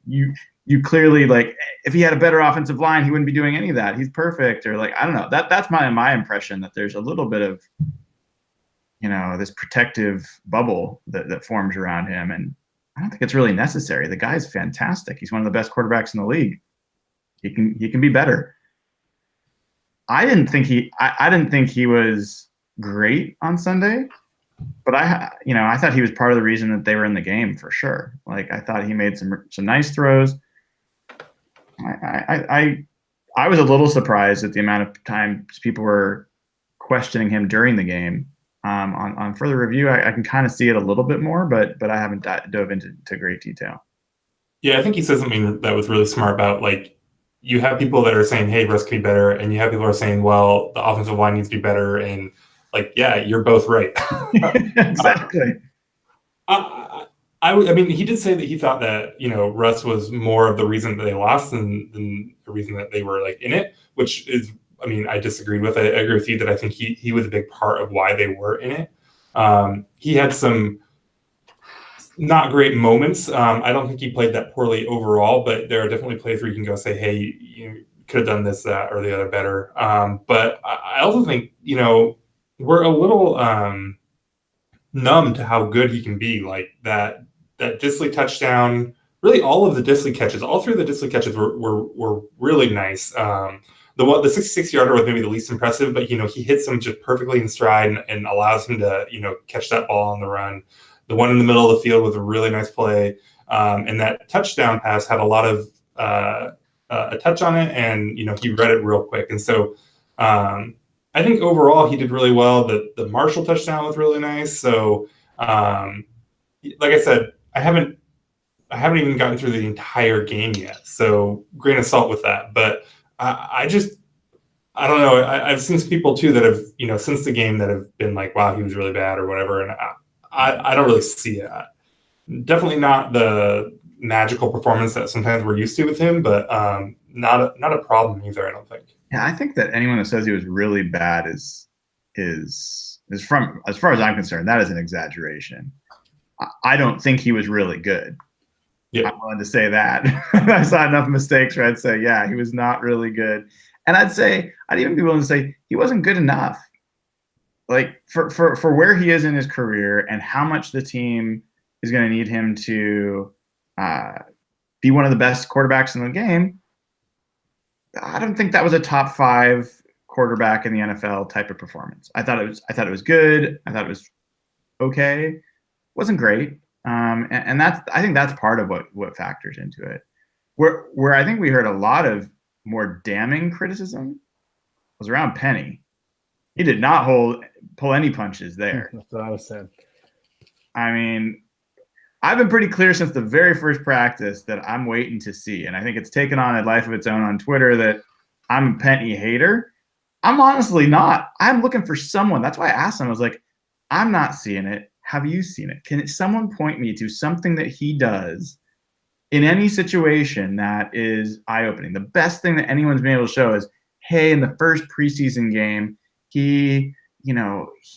you clearly, like, if he had a better offensive line, he wouldn't be doing any of that. He's perfect. Or like, I don't know. That's my impression, that there's a little bit of, this protective bubble that forms around him. And I don't think it's really necessary. The guy's fantastic. He's one of the best quarterbacks in the league. He can be better. I didn't think he was great on Sunday. but I thought he was part of the reason that they were in the game for sure. Like I thought he made some nice throws. I was a little surprised at the amount of times people were questioning him during the game. On further review, I can kind of see it a little bit more, but I haven't dove into great detail. Yeah, I think he said something that was really smart about, like, you have people that are saying, hey, Russ can be better, and you have people who are saying, well, the offensive line needs to be better, and like, yeah, you're both right. Exactly. I mean, he did say that he thought that, Russ was more of the reason that they lost than the reason that they were like in it, which is, I mean, I disagreed with it. I agree with you that I think he was a big part of why they were in it. He had some not great moments. I don't think he played that poorly overall, but there are definitely plays where you can go say, hey, you could have done this, that, or the other better. But I also think, we're a little numb to how good he can be. Like that Disley touchdown, really all of the Disley catches, all three of the Disley catches were really nice. The 66-yarder was maybe the least impressive, but he hits them just perfectly in stride and allows him to catch that ball on the run. The one in the middle of the field was a really nice play, and that touchdown pass had a lot of a touch on it, and he read it real quick. And so I think overall he did really well. The Marshall touchdown was really nice. So like I said, I haven't even gotten through the entire game yet, so grain of salt with that. But I don't know. I've seen some people too that have since the game that have been like, wow, he was really bad or whatever, and I don't really see it. Definitely not the magical performance that sometimes we're used to with him, but not a problem either, I don't think. Yeah, I think that anyone that says he was really bad is from, as far as I'm concerned, that is an exaggeration. I don't think he was really good. Yeah. I'm willing to say that. I saw enough mistakes where I'd say, yeah, he was not really good. And I'd even be willing to say he wasn't good enough. Like for where he is in his career and how much the team is going to need him to be one of the best quarterbacks in the game, I don't think that was a top 5 quarterback in the NFL type of performance. I thought it was good. I thought it was okay. It wasn't great. And I think that's part of what factors into it. Where I think we heard a lot of more damning criticism was around Penny. He did not pull any punches there. That's what I was saying. I mean, I've been pretty clear since the very first practice that I'm waiting to see, and I think it's taken on a life of its own on Twitter that I'm a Penny hater. I'm honestly not. I'm looking for someone. That's why I asked him. I was like, I'm not seeing it. Have you seen it? Can someone point me to something that he does in any situation that is eye-opening? The best thing that anyone's been able to show is, hey, in the first preseason game, he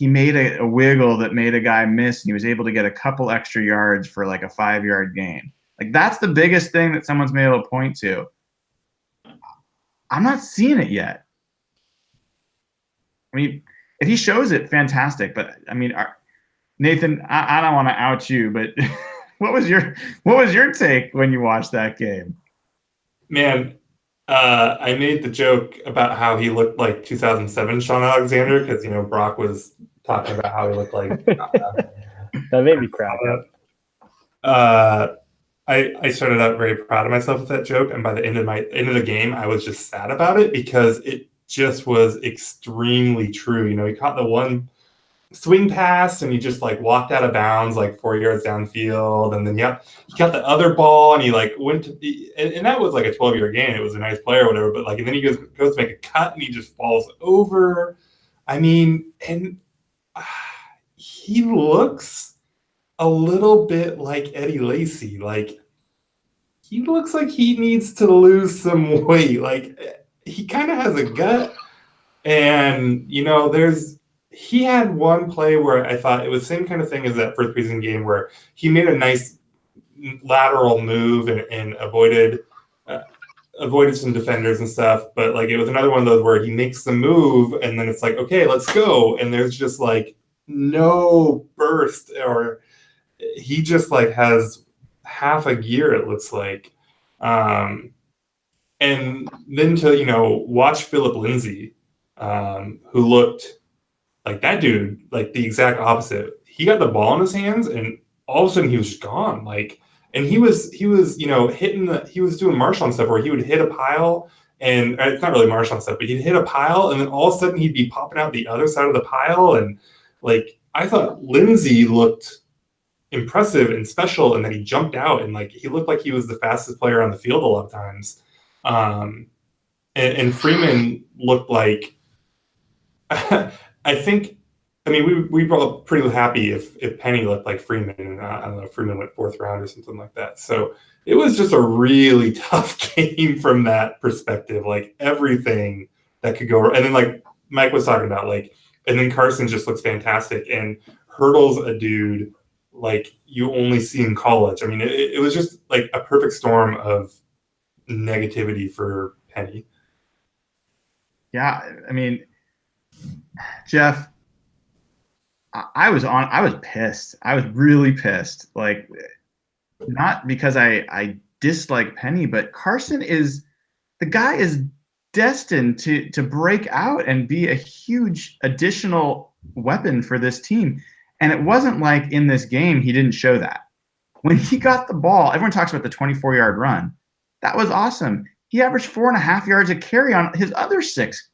made a wiggle that made a guy miss, and he was able to get a couple extra yards for like a 5-yard gain. Like that's the biggest thing that someone's been able to point to. I'm not seeing it yet. I mean, if he shows it, fantastic. But I mean, Nathan, I don't want to out you, but what was your take when you watched that game? Man, I made the joke about how he looked like 2007 Sean Alexander because Brock was talking about how he looked like. That made me crack up. I started out very proud of myself with that joke, and by the end of the game, I was just sad about it because it just was extremely true. He caught the one swing pass and he just like walked out of bounds like 4 yards downfield, and then he got the other ball and he like went to and that was like a 12-yard gain. It was a nice play or whatever, but like, and then he goes to make a cut and he just falls over. I mean, and he looks a little bit like Eddie Lacy. Like he looks like he needs to lose some weight. Like he kind of has a gut, and he had one play where I thought it was the same kind of thing as that first preseason game where he made a nice lateral move and avoided some defenders and stuff. But like it was another one of those where he makes the move and then it's like, okay, let's go. And there's just like no burst, or he just like has half a gear, it looks like. And then to watch Philip Lindsay, who looked like that dude, like the exact opposite. he got the ball in his hands, and all of a sudden he was just gone. Like, and he was he was doing Marshall stuff where he would hit a pile, and it's not really Marshall stuff, but he'd hit a pile, and then all of a sudden he'd be popping out the other side of the pile, and like I thought Lindsey looked impressive and special, and that he jumped out, and like he looked like he was the fastest player on the field a lot of times. And Freeman looked like we'd be pretty happy if Penny looked like Freeman, and I don't know, Freeman went 4th round or something like that. So it was just a really tough game from that perspective. Like everything that could go, and then like Mike was talking about, like, and then Carson just looks fantastic and hurdles a dude like you only see in college. I mean, it was just like a perfect storm of negativity for Penny. Yeah, I mean, Jeff, I was pissed. I was really pissed. Like, not because I dislike Penny, but Carson is destined to break out and be a huge additional weapon for this team. And it wasn't like in this game he didn't show that. When he got the ball, everyone talks about the 24-yard run. That was awesome. He averaged 4.5 yards a carry on his other 6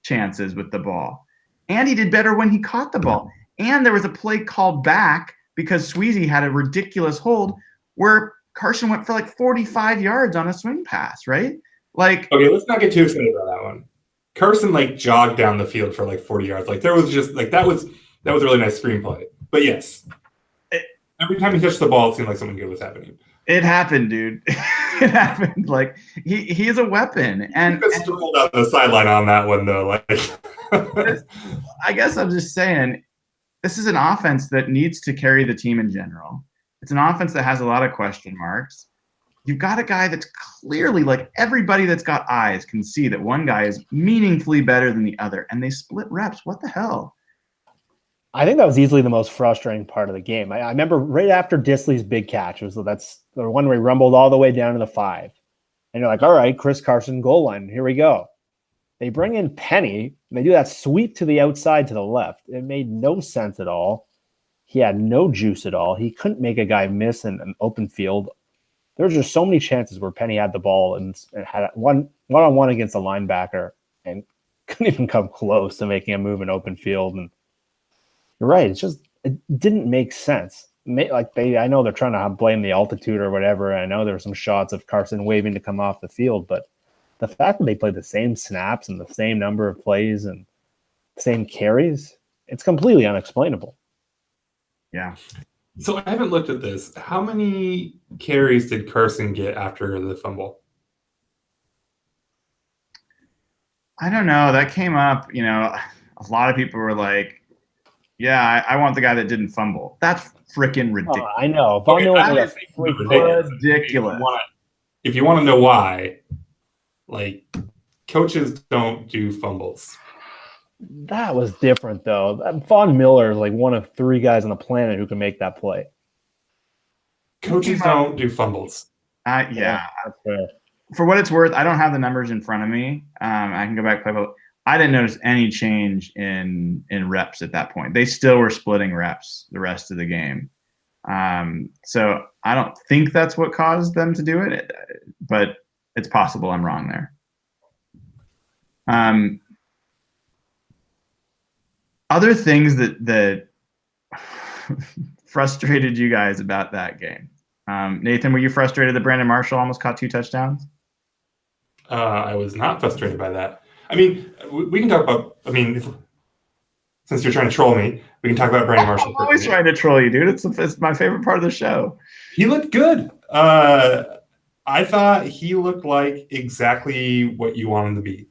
chances with the ball. And he did better when he caught the ball. And there was a play called back because Sweezy had a ridiculous hold where Carson went for like 45 yards on a swing pass, right? Like, okay, let's not get too excited about that one. Carson like jogged down the field for like 40 yards. Like there was just like that was a really nice screenplay. But yes, every time he touched the ball, it seemed like something good was happening. It happened, dude. It happened. Like he is a weapon, and he strolled out the sideline on that one though. Like, I guess I'm just saying, this is an offense that needs to carry the team in general. It's an offense that has a lot of question marks. You've got a guy that's clearly, like, everybody that's got eyes can see that one guy is meaningfully better than the other, and they split reps. What the hell? I think that was easily the most frustrating part of the game. I remember right after Disley's big catch, that's the one where he rumbled all the way down to the 5. And you're like, all right, Chris Carson, goal line, here we go. They bring in Penny, and they do that sweep to the outside to the left. It made no sense at all. He had no juice at all. He couldn't make a guy miss in an open field. There were just so many chances where Penny had the ball and had one-on-one against a linebacker and couldn't even come close to making a move in open field. And you're right. It didn't make sense. I know they're trying to blame the altitude or whatever. I know there were some shots of Carson waving to come off the field, but the fact that they played the same snaps and the same number of plays and same carries, it's completely unexplainable. Yeah. So I haven't looked at this. How many carries did Carson get after the fumble? I don't know. That came up, a lot of people were like, yeah, I want the guy that didn't fumble. That's freaking ridiculous. I know. That is ridiculous. If you want to know why, like, coaches don't do fumbles. That was different, though. Von Miller is like one of 3 guys on the planet who can make that play. Coaches don't do fumbles. Yeah. That's fair. For what it's worth, I don't have the numbers in front of me. I can go back and play. I didn't notice any change in reps at that point. They still were splitting reps the rest of the game. So I don't think that's what caused them to do it, but it's possible I'm wrong there. Other things that frustrated you guys about that game. Nathan, were you frustrated that Brandon Marshall almost caught 2 touchdowns? I was not frustrated by that. I mean, we can talk about, since you're trying to troll me, we can talk about Brandon Marshall. I'm always trying to troll you, dude. It's my favorite part of the show. He looked good. I thought he looked like exactly what you want him to be.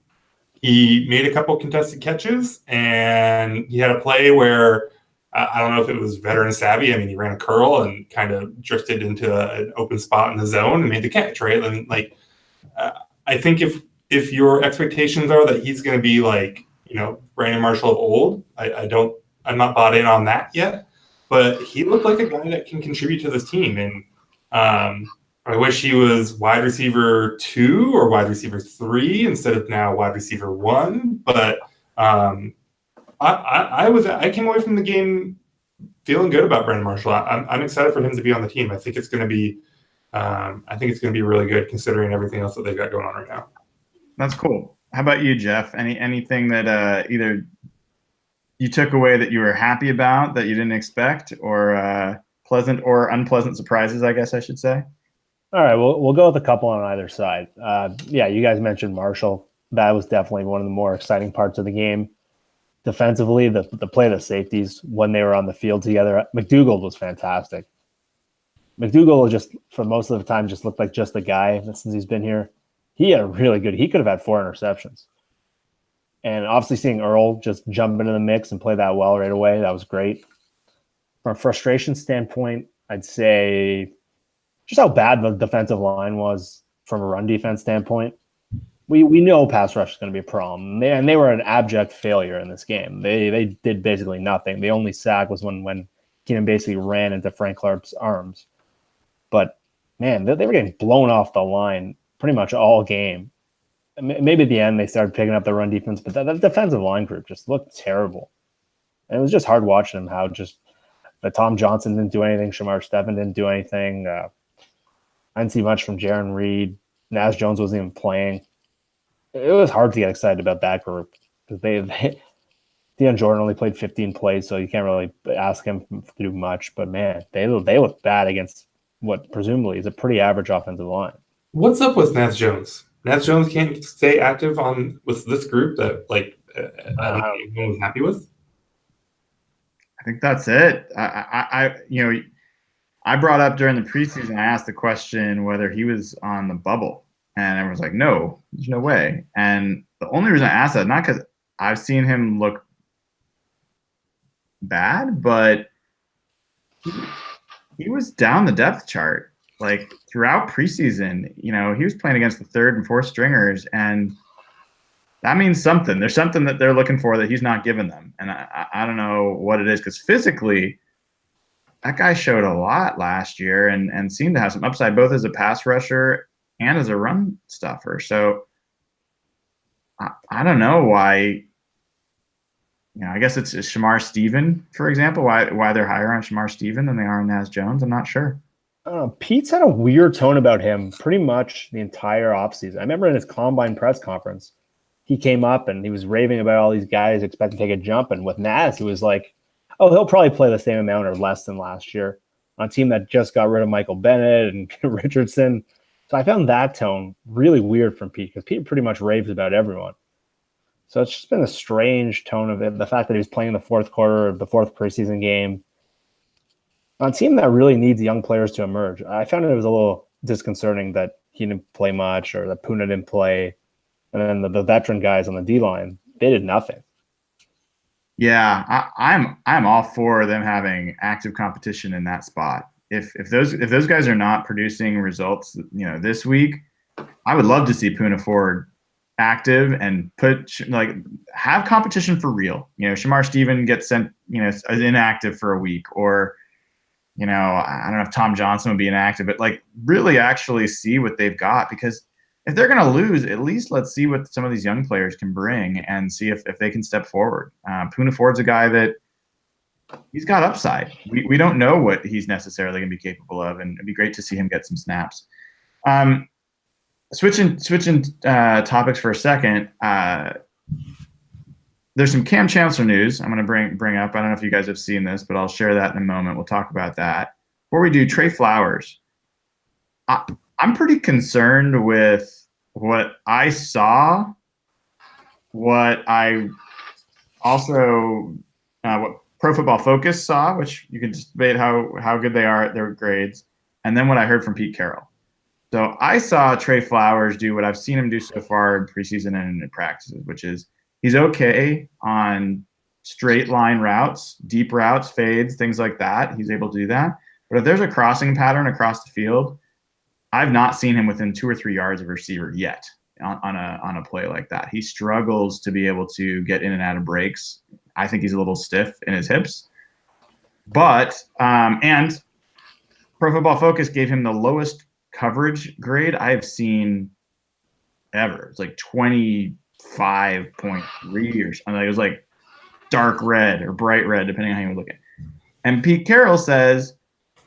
He made a couple contested catches, and he had a play where I don't know if it was veteran savvy. I mean, he ran a curl and kind of drifted into an open spot in the zone and made the catch, right? And I think if your expectations are that he's going to be like, Brandon Marshall of old, I'm not bought in on that yet, but he looked like a guy that can contribute to this team. And I wish he was wide receiver 2 or wide receiver 3 instead of now wide receiver 1. But I came away from the game feeling good about Brandon Marshall. I'm excited for him to be on the team. I think it's going to be really good considering everything else that they've got going on right now. That's cool. How about you, Jeff? Anything that either you took away that you were happy about that you didn't expect, or pleasant or unpleasant surprises, I guess I should say? All right, we'll go with a couple on either side. Yeah, you guys mentioned Marshall. That was definitely one of the more exciting parts of the game. Defensively, the play of the safeties when they were on the field together. McDougald was fantastic. McDougald just, for most of the time, just looked like just the guy since he's been here. He had a really good – he could have had 4 interceptions. And obviously seeing Earl just jump into the mix and play that well right away, that was great. From a frustration standpoint, I'd say just how bad the defensive line was from a run defense standpoint. We know pass rush is going to be a problem. They were an abject failure in this game. They did basically nothing. The only sack was when Keenan basically ran into Frank Clark's arms. But, man, they were getting blown off the line pretty much all game. Maybe at the end they started picking up the run defense, but that defensive line group just looked terrible. And it was just hard watching them how just Tom Johnson didn't do anything. Shamar Stephen didn't do anything. I didn't see much from Jaron Reed. Naz Jones wasn't even playing. It was hard to get excited about that group because Deion Jordan only played 15 plays, so you can't really ask him to do much. But, man, they look bad against what presumably is a pretty average offensive line. What's up with Naz Jones? Naz Jones can't stay active with this group that everyone was happy with. I think that's it. I brought up during the preseason, I asked the question whether he was on the bubble, and everyone's like, no, there's no way. And the only reason I asked that, not because I've seen him look bad, but he was down the depth chart. Like throughout preseason, he was playing against the 3rd and 4th stringers, and that means something. There's something that they're looking for that he's not giving them. And I don't know what it is, because physically, that guy showed a lot last year and seemed to have some upside, both as a pass rusher and as a run stuffer. So I don't know why. I guess it's Shamar Stephen, for example, why they're higher on Shamar Stephen than they are on Naz Jones. I'm not sure. Pete's had a weird tone about him pretty much the entire offseason. I remember in his combine press conference, he came up and he was raving about all these guys expecting to take a jump. And with Naz, he was like, oh, he'll probably play the same amount or less than last year on a team that just got rid of Michael Bennett and Richardson. So I found that tone really weird from Pete, because Pete pretty much raves about everyone. So it's just been a strange tone of it. The fact that he was playing the 4th quarter of the 4th preseason game on a team that really needs young players to emerge. I found it was a little disconcerting that he didn't play much, or that Puna didn't play. And then the veteran guys on the D-line, they did nothing. Yeah, I'm all for them having active competition in that spot. If those guys are not producing results, this week, I would love to see Puna Ford active and have competition for real. Shamar Stephen gets sent, inactive for a week, or I don't know if Tom Johnson would be inactive, but really actually see what they've got, because if they're going to lose, at least let's see what some of these young players can bring and see if they can step forward. Puna Ford's a guy that he's got upside. We don't know what he's necessarily going to be capable of, and it'd be great to see him get some snaps. Switching topics for a second. There's some Kam Chancellor news I'm going to bring up. I don't know if you guys have seen this, but I'll share that in a moment. We'll talk about that. Before we do, Trey Flowers. I'm pretty concerned with what I saw, what I also what Pro Football Focus saw, which you can just debate how good they are at their grades, and then what I heard from Pete Carroll. So I saw Trey Flowers do what I've seen him do so far in preseason and in practices, which is he's okay on straight line routes, deep routes, fades, things like that. He's able to do that. But if there's a crossing pattern across the field, I've not seen him within 2 or 3 yards of a receiver yet on a play like that. He struggles to be able to get in and out of breaks. I think he's a little stiff in his hips. But and Pro Football Focus gave him the lowest coverage grade I've seen ever. It's like 25.3 or something. It was like dark red or bright red, depending on how you look at it. And Pete Carroll says,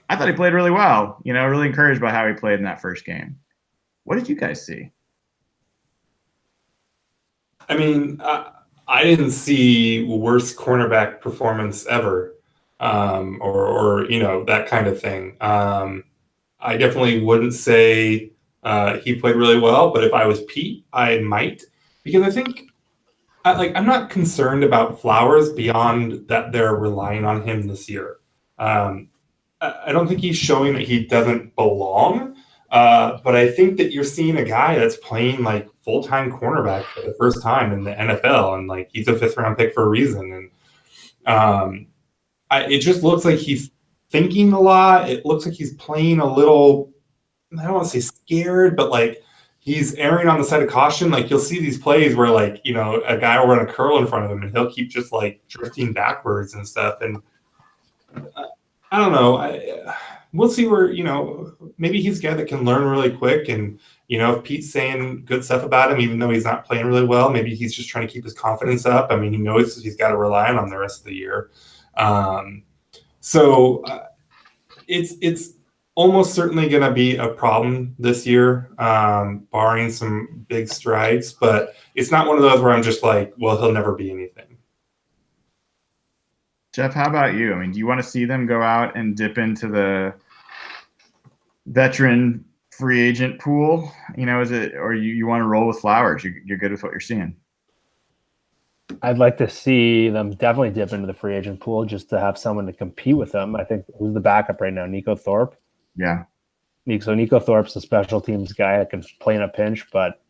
I thought he played really well, really encouraged by how he played in that first game. What did you guys see? I mean, I didn't see worst cornerback performance ever, or that kind of thing. I definitely wouldn't say he played really well, but if I was Pete, I might, because I think I'm not concerned about Flowers beyond that they're relying on him this year. I don't think he's showing that he doesn't belong, but I think that you're seeing a guy that's playing like full-time cornerback for the first time in the NFL, and like he's a 5th-round pick for a reason. And it just looks like he's thinking a lot. It looks like he's playing a little, I don't want to say scared, but like he's erring on the side of caution. Like you'll see these plays where like, a guy will run a curl in front of him and he'll keep just like drifting backwards and stuff. And I don't know. We'll see where, maybe he's a guy that can learn really quick. And, if Pete's saying good stuff about him, even though he's not playing really well, maybe he's just trying to keep his confidence up. I mean, he knows he's got to rely on the rest of the year. So it's almost certainly going to be a problem this year, barring some big strides. But it's not one of those where I'm just like, well, he'll never be anything. Jeff, how about you? I mean, do you want to see them go out and dip into the veteran free agent pool? Is it, or you want to roll with Flowers? You're good with what you're seeing? I'd like to see them definitely dip into the free agent pool just to have someone to compete with them. I think who's the backup right now? Nico Thorpe. Yeah. So Nico Thorpe's a special teams guy that can play in a pinch, but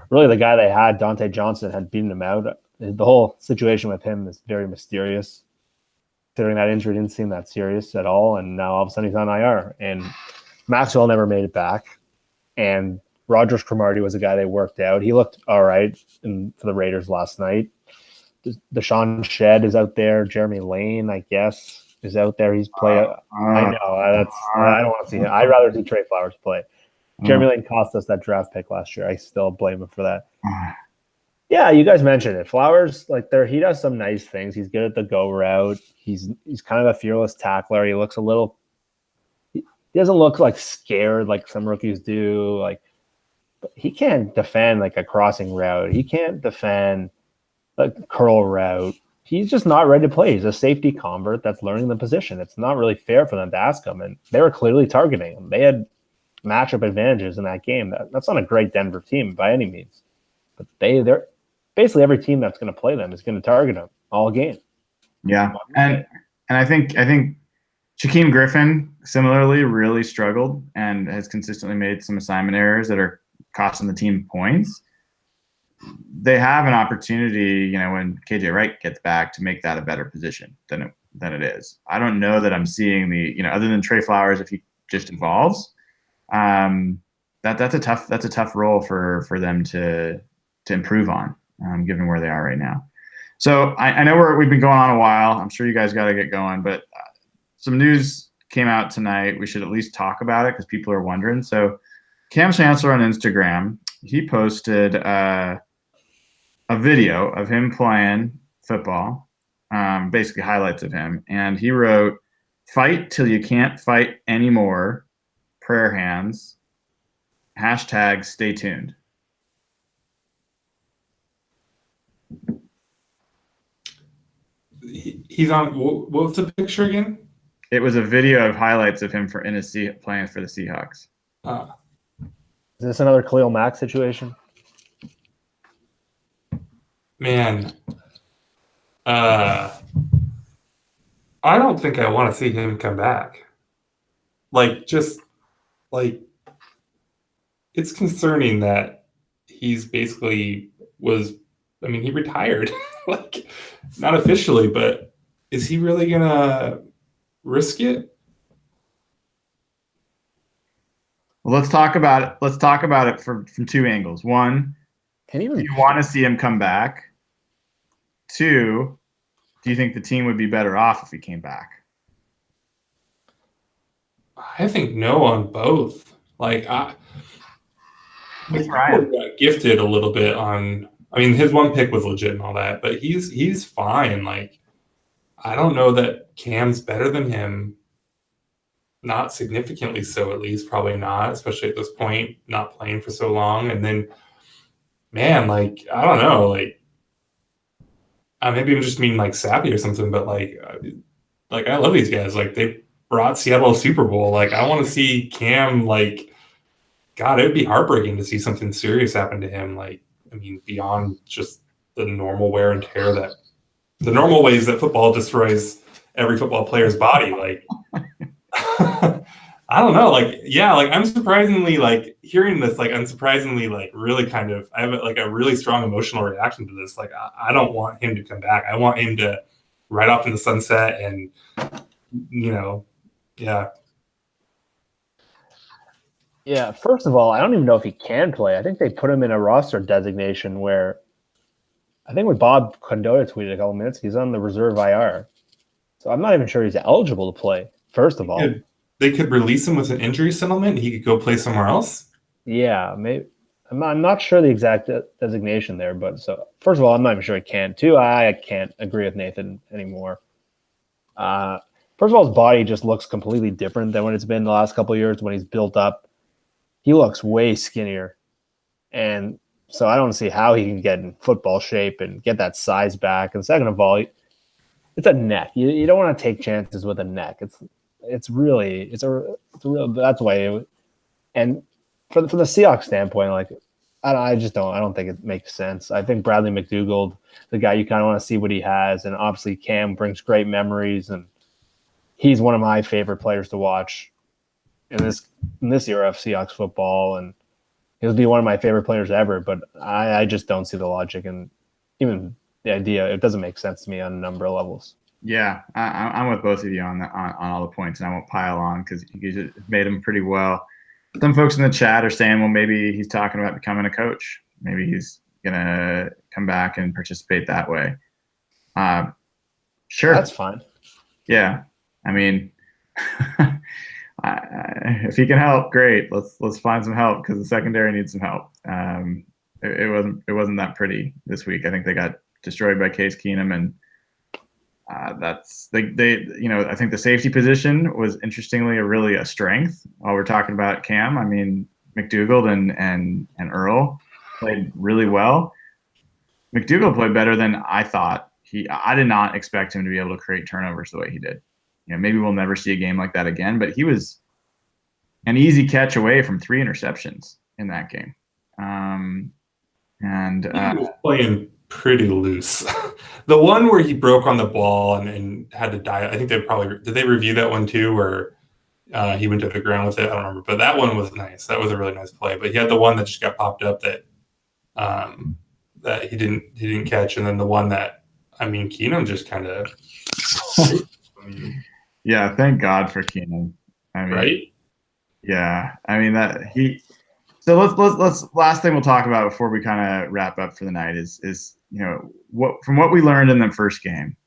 really the guy they had, Dante Johnson, had beaten him out. The whole situation with him is very mysterious. Considering that injury didn't seem that serious at all, and now all of a sudden he's on IR. And Maxwell never made it back. And Rogers Cromartie was a guy they worked out. He looked all right for the Raiders last night. Deshaun Shedd is out there. Jeremy Lane, I guess, is out there. He's played. I know. I don't want to see him. I'd rather see Trey Flowers play. Jeremy Lane cost us that draft pick last year. I still blame him for that. Yeah, you guys mentioned it. Flowers, he does some nice things. He's good at the go route. He's kind of a fearless tackler. He looks he doesn't look like scared like some rookies do. But he can't defend like a crossing route. He can't defend a curl route. He's just not ready to play. He's a safety convert that's learning the position. It's not really fair for them to ask him, and they were clearly targeting him. They had matchup advantages in that game. That's not a great Denver team by any means, but they're basically every team that's going to play them is going to target them all game. Yeah, and I think Shaquem Griffin similarly really struggled and has consistently made some assignment errors that are costing the team points. They have an opportunity, when KJ Wright gets back, to make that a better position than it is. I don't know that I'm seeing other than Trey Flowers, if he just evolves, that's a tough role for them to improve on, given where they are right now. So I know we've been going on a while. I'm sure you guys got to get going, but some news came out tonight. We should at least talk about it because people are wondering. So Kam Chancellor on Instagram, he posted a video of him playing football, basically highlights of him. And he wrote, "Fight till you can't fight anymore. Prayer hands. Hashtag stay tuned." He's on. What was the picture again? It was a video of highlights of him playing for the Seahawks. Is this another Khalil Mack situation? Man, I don't think I want to see him come back. It's concerning that he's basically he retired, not officially, but is he really gonna risk it? Well, let's talk about it. Let's talk about it from two angles. One, do you want to see him come back? Two, do you think the team would be better off if he came back? I think no on both. Got gifted a little bit on. His one pick was legit and all that, but he's fine. I don't know that Cam's better than him. Not significantly so, at least. Probably not, especially at this point, not playing for so long. And then, man, like, I don't know, like, maybe I'm just being like sappy or something, but like I love these guys. Like, they brought Seattle a Super Bowl. Like, I want to see Cam, like, God, it would be heartbreaking to see something serious happen to him. Like, I mean, beyond just the normal wear and tear that the normal ways that football destroys every football player's body. Like, I don't know. Like, yeah, like I'm surprisingly like hearing this, like I'm surprisingly like really kind of, I have like a really strong emotional reaction to this. Like, I don't want him to come back. I want him to ride off in the sunset and, yeah. Yeah, first of all, I don't even know if he can play. I think they put him in a roster designation where I think when Bob Condotta tweeted a couple minutes, he's on the reserve IR. So I'm not even sure he's eligible to play, first of all. They could release him with an injury settlement. He could go play somewhere else. Yeah, maybe. I'm not sure the exact designation there, but so first of all, I'm not even sure he can. Two, I can't agree with Nathan anymore. First of all, his body just looks completely different than what it's been the last couple of years when he's built up. He looks way skinnier. And so I don't see how he can get in football shape and get that size back. And second of all, it's a neck. You don't want to take chances with a neck. It's a real, that's why. And for the Seahawks standpoint, like I don't think it makes sense. I think Bradley McDougald, the guy you kind of want to see what he has, and obviously Cam brings great memories, and he's one of my favorite players to watch in this era of Seahawks football, and he'll be one of my favorite players ever. But I just don't see the logic and even the idea. It doesn't make sense to me on a number of levels. Yeah, I'm with both of you on all the points, and I won't pile on because you guys made them pretty well. Some folks in the chat are saying, well, maybe he's talking about becoming a coach. Maybe he's gonna come back and participate that way. Sure, that's fine. Yeah, I mean, if he can help, great. Let's find some help because the secondary needs some help. It wasn't that pretty this week. I think they got destroyed by Case Keenum, and I think the safety position was interestingly really a strength. While we're talking about Cam, I mean, McDougald and Earl played really well. McDougald played better than I thought. I did not expect him to be able to create turnovers the way he did. Maybe we'll never see a game like that again, but he was an easy catch away from 3 interceptions in that game. He was playing pretty loose. The one where he broke on the ball and had to die. I think did they review that one too, where he went to the ground with it? I don't remember, but that one was nice. That was a really nice play. But he had the one that just got popped up that he didn't catch, and then the one that Keenum just kind of. Yeah, thank God for Keenum. Right? Yeah, So let's last thing we'll talk about before we kind of wrap up for the night is from what we learned in the first game,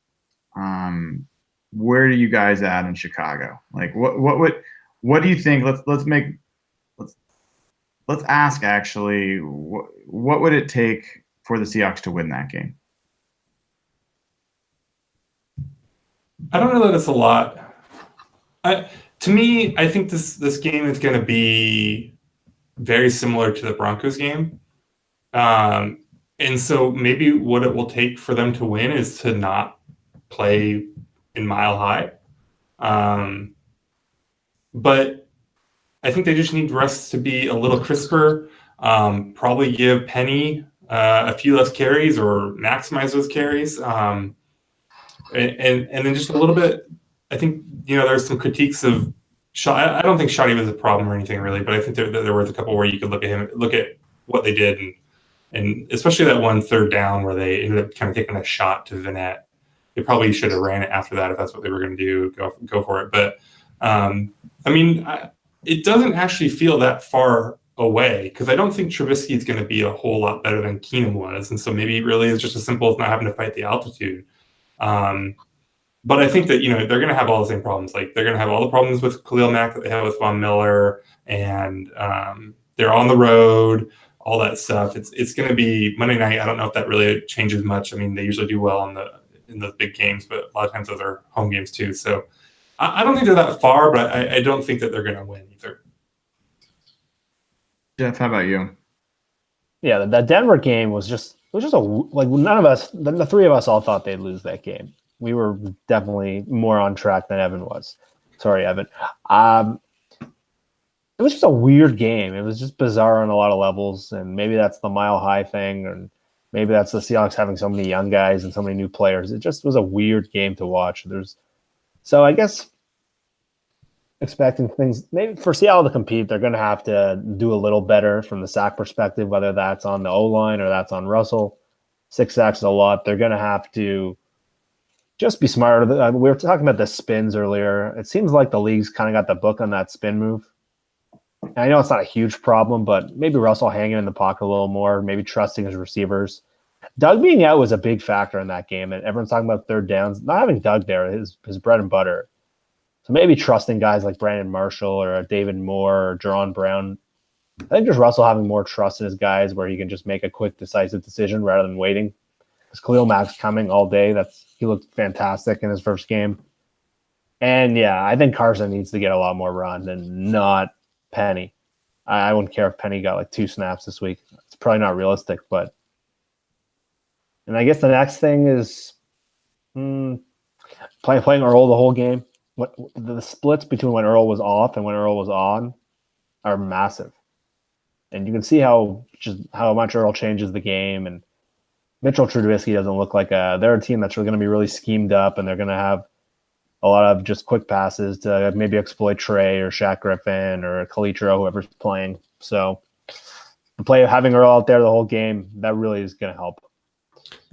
where do you guys at in Chicago? Like what do you think? Let's ask actually what would it take for the Seahawks to win that game? I don't know that it's a lot. To me, I think this game is going to be very similar to the Broncos game. And so maybe what it will take for them to win is to not play in Mile High. But I think they just need Russ to be a little crisper, probably give Penny a few less carries or maximize those carries. And then just a little bit, I think, there's some critiques of I don't think Shoddy was a problem or anything really, but I think there were a couple where you could look at what they did, and especially that one third down where they ended up kind of taking a shot to Vinette. They probably should have ran it after that if that's what they were going to do, go for it. But it doesn't actually feel that far away because I don't think Trubisky is going to be a whole lot better than Keenum was, and so maybe it really is just as simple as not having to fight the altitude. But I think that, they're going to have all the same problems. Like, they're going to have all the problems with Khalil Mack that they have with Von Miller, and they're on the road, all that stuff. It's going to be Monday night. I don't know if that really changes much. They usually do well in those big games, but a lot of times those are home games too. So I don't think they're that far, but I don't think that they're going to win either. Jeff, how about you? Yeah, that Denver game was just none of us, the three of us all thought they'd lose that game. We were definitely more on track than Evan was. Sorry, Evan. It was just a weird game. It was just bizarre on a lot of levels, and maybe that's the Mile High thing, and maybe that's the Seahawks having so many young guys and so many new players. It just was a weird game to watch. So I guess expecting things maybe for Seattle to compete, they're going to have to do a little better from the sack perspective, whether that's on the O-line or that's on Russell. 6 sacks is a lot. They're going to have to just be smarter. We were talking about the spins earlier. It seems like the league's kind of got the book on that spin move. And I know it's not a huge problem, but maybe Russell hanging in the pocket a little more, maybe trusting his receivers. Doug being out was a big factor in that game, and everyone's talking about third downs. Not having Doug there, his bread and butter. So maybe trusting guys like Brandon Marshall or David Moore or Jerron Brown. I think just Russell having more trust in his guys where he can just make a quick, decisive decision rather than waiting. Because Khalil Mack's coming all day. He looked fantastic in his first game. And yeah, I think Carson needs to get a lot more run and not Penny. I wouldn't care if Penny got like 2 snaps this week. It's probably not realistic, but. And I guess the next thing is playing Earl the whole game. The splits between when Earl was off and when Earl was on are massive. And you can see how much Earl changes the game. And Mitchell Trubisky doesn't look like they're a team that's going to be really schemed up, and they're going to have a lot of just quick passes to maybe exploit Trey or Shaq Griffin or Kalitro, whoever's playing. So the play of having Earl out there the whole game, that really is going to help.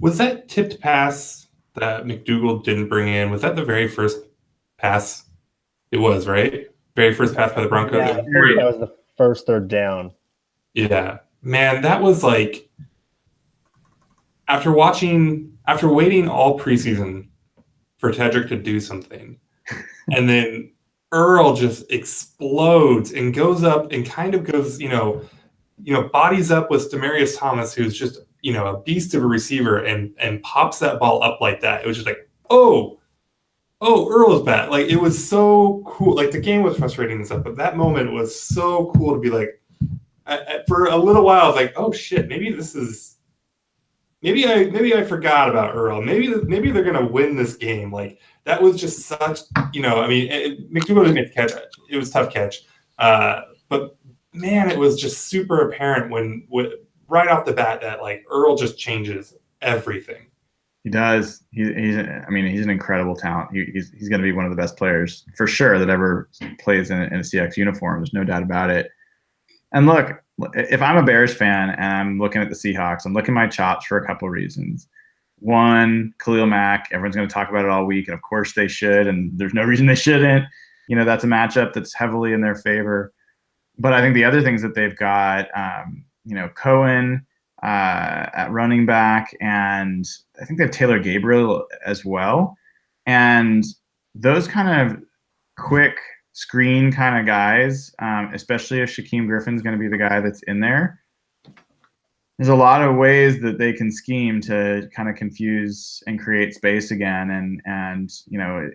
Was that tipped pass that McDougal didn't bring in? Was that the very first pass? It was, right? Very first pass by the Broncos. Yeah, that was the first third down. Yeah, man, that was like after waiting all preseason for Tedrick to do something, and then Earl just explodes and goes up and kind of goes, bodies up with Demaryius Thomas, who's just a beast of a receiver, and pops that ball up like that. It was just like, oh, Earl's back. Like, it was so cool. Like, the game was frustrating and stuff, but that moment was so cool to be like, for a little while, I was like, oh shit, maybe I forgot about Earl. Maybe they're gonna win this game. Like, that was just such, McDougal didn't make the catch. It was a tough catch, but man, it was just super apparent when right off the bat that like Earl just changes everything. He does. He's an incredible talent. He's going to be one of the best players for sure that ever plays in a Seahawks uniform. There's no doubt about it. And look, if I'm a Bears fan and I'm looking at the Seahawks, I'm looking at my chops for a couple of reasons. One, Khalil Mack. Everyone's going to talk about it all week, and of course they should. And there's no reason they shouldn't. That's a matchup that's heavily in their favor. But I think the other things that they've got, Cohen at running back, and I think they have Taylor Gabriel as well. And those kind of quick screen kind of guys, especially if Shaquem Griffin's going to be the guy that's in there, there's a lot of ways that they can scheme to kind of confuse and create space again. And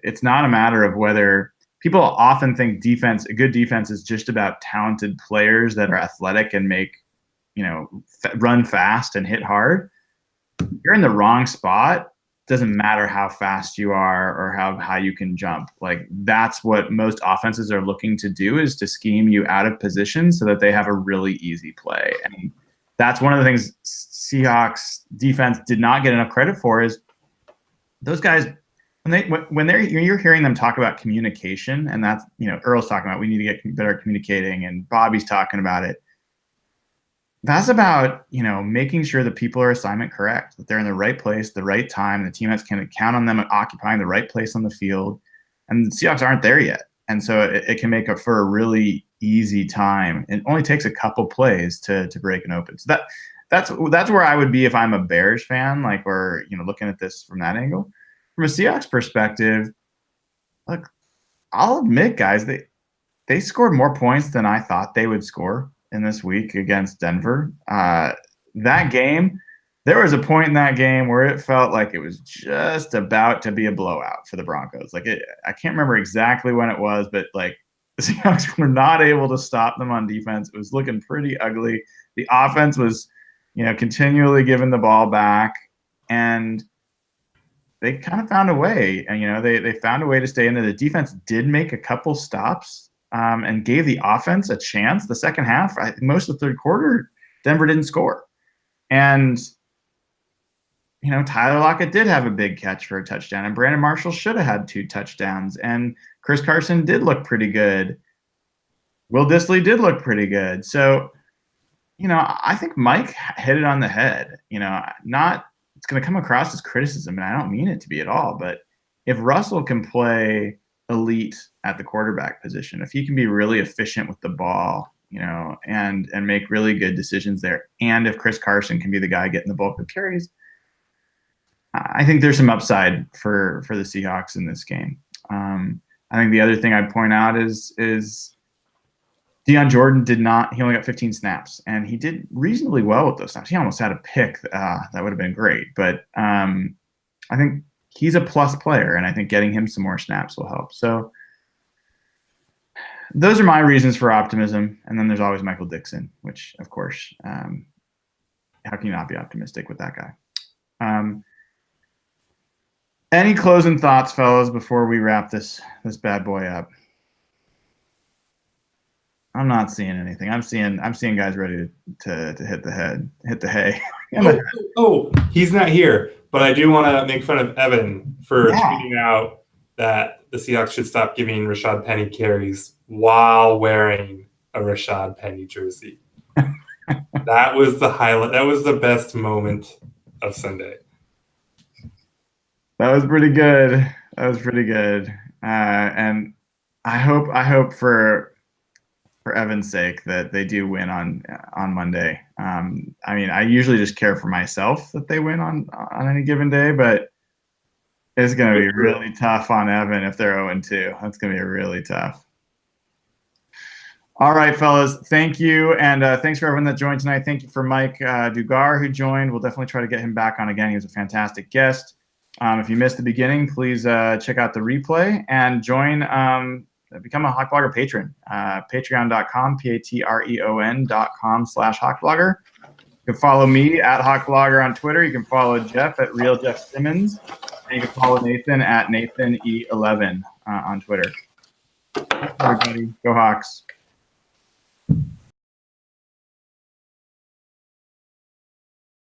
it's not a matter of whether people often think a good defense is just about talented players that are athletic and make, run fast and hit hard. You're in the wrong spot. Doesn't matter how fast you are or how high you can jump. Like, that's what most offenses are looking to do, is to scheme you out of position so that they have a really easy play. And that's one of the things Seahawks defense did not get enough credit for, is those guys, you're hearing them talk about communication, and that's, Earl's talking about, we need to get better at communicating, and Bobby's talking about it. That's about, making sure that people are assignment correct, that they're in the right place, the right time, the teammates can count on them occupying the right place on the field. And the Seahawks aren't there yet. And so it can make up for a really easy time. It only takes a couple plays to break it open. So that's where I would be if I'm a Bears fan, like, or, looking at this from that angle. From a Seahawks perspective, look, I'll admit, guys, they scored more points than I thought they would score in this week against Denver. That game, there was a point in that game where it felt like it was just about to be a blowout for the Broncos. Like I can't remember exactly when it was, but like the Seahawks were not able to stop them on defense. It was looking pretty ugly. The offense was, continually giving the ball back, and they kind of found a way. And they found a way to stay in there. The defense did make a couple stops and gave the offense a chance. The second half, most of the third quarter, Denver didn't score, and Tyler Lockett did have a big catch for a touchdown, and Brandon Marshall should have had 2 touchdowns, and Chris Carson did look pretty good. Will Dissly did look pretty good. So, I think Mike hit it on the head. It's going to come across as criticism, and I don't mean it to be at all, but if Russell can play elite at the quarterback position, if he can be really efficient with the ball, and make really good decisions there, and if Chris Carson can be the guy getting the bulk of carries, I think there's some upside for the Seahawks in this game. I think the other thing I'd point out is Deion Jordan he only got 15 snaps, and he did reasonably well with those snaps. He almost had a pick that would have been great, but I think he's a plus player, and I think getting him some more snaps will help. So those are my reasons for optimism. And then there's always Michael Dixon, which, of course, how can you not be optimistic with that guy? Any closing thoughts, fellas, before we wrap this bad boy up? I'm not seeing anything. I'm seeing guys ready to hit the hay. He's not here, but I do want to make fun of Evan for tweeting out that the Seahawks should stop giving Rashad Penny carries while wearing a Rashad Penny jersey. That was the highlight. That was the best moment of Sunday. That was pretty good. And I hope for Evan's sake that they do win on Monday. I usually just care for myself that they win on any given day, but it's going to be really tough on Evan if they're 0-2. That's going to be really tough. All right, fellas. Thank you. And thanks for everyone that joined tonight. Thank you for Mike Dugar, who joined. We'll definitely try to get him back on again. He was a fantastic guest. If you missed the beginning, please check out the replay and become a Hawkblogger patron. Patreon.com, patreon.com/Hawkblogger. You can follow me at Hawkblogger on Twitter. You can follow Jeff at Real Jeff Simmons. And you can follow Nathan at NathanE11 on Twitter. Thanks, everybody. Go Hawks.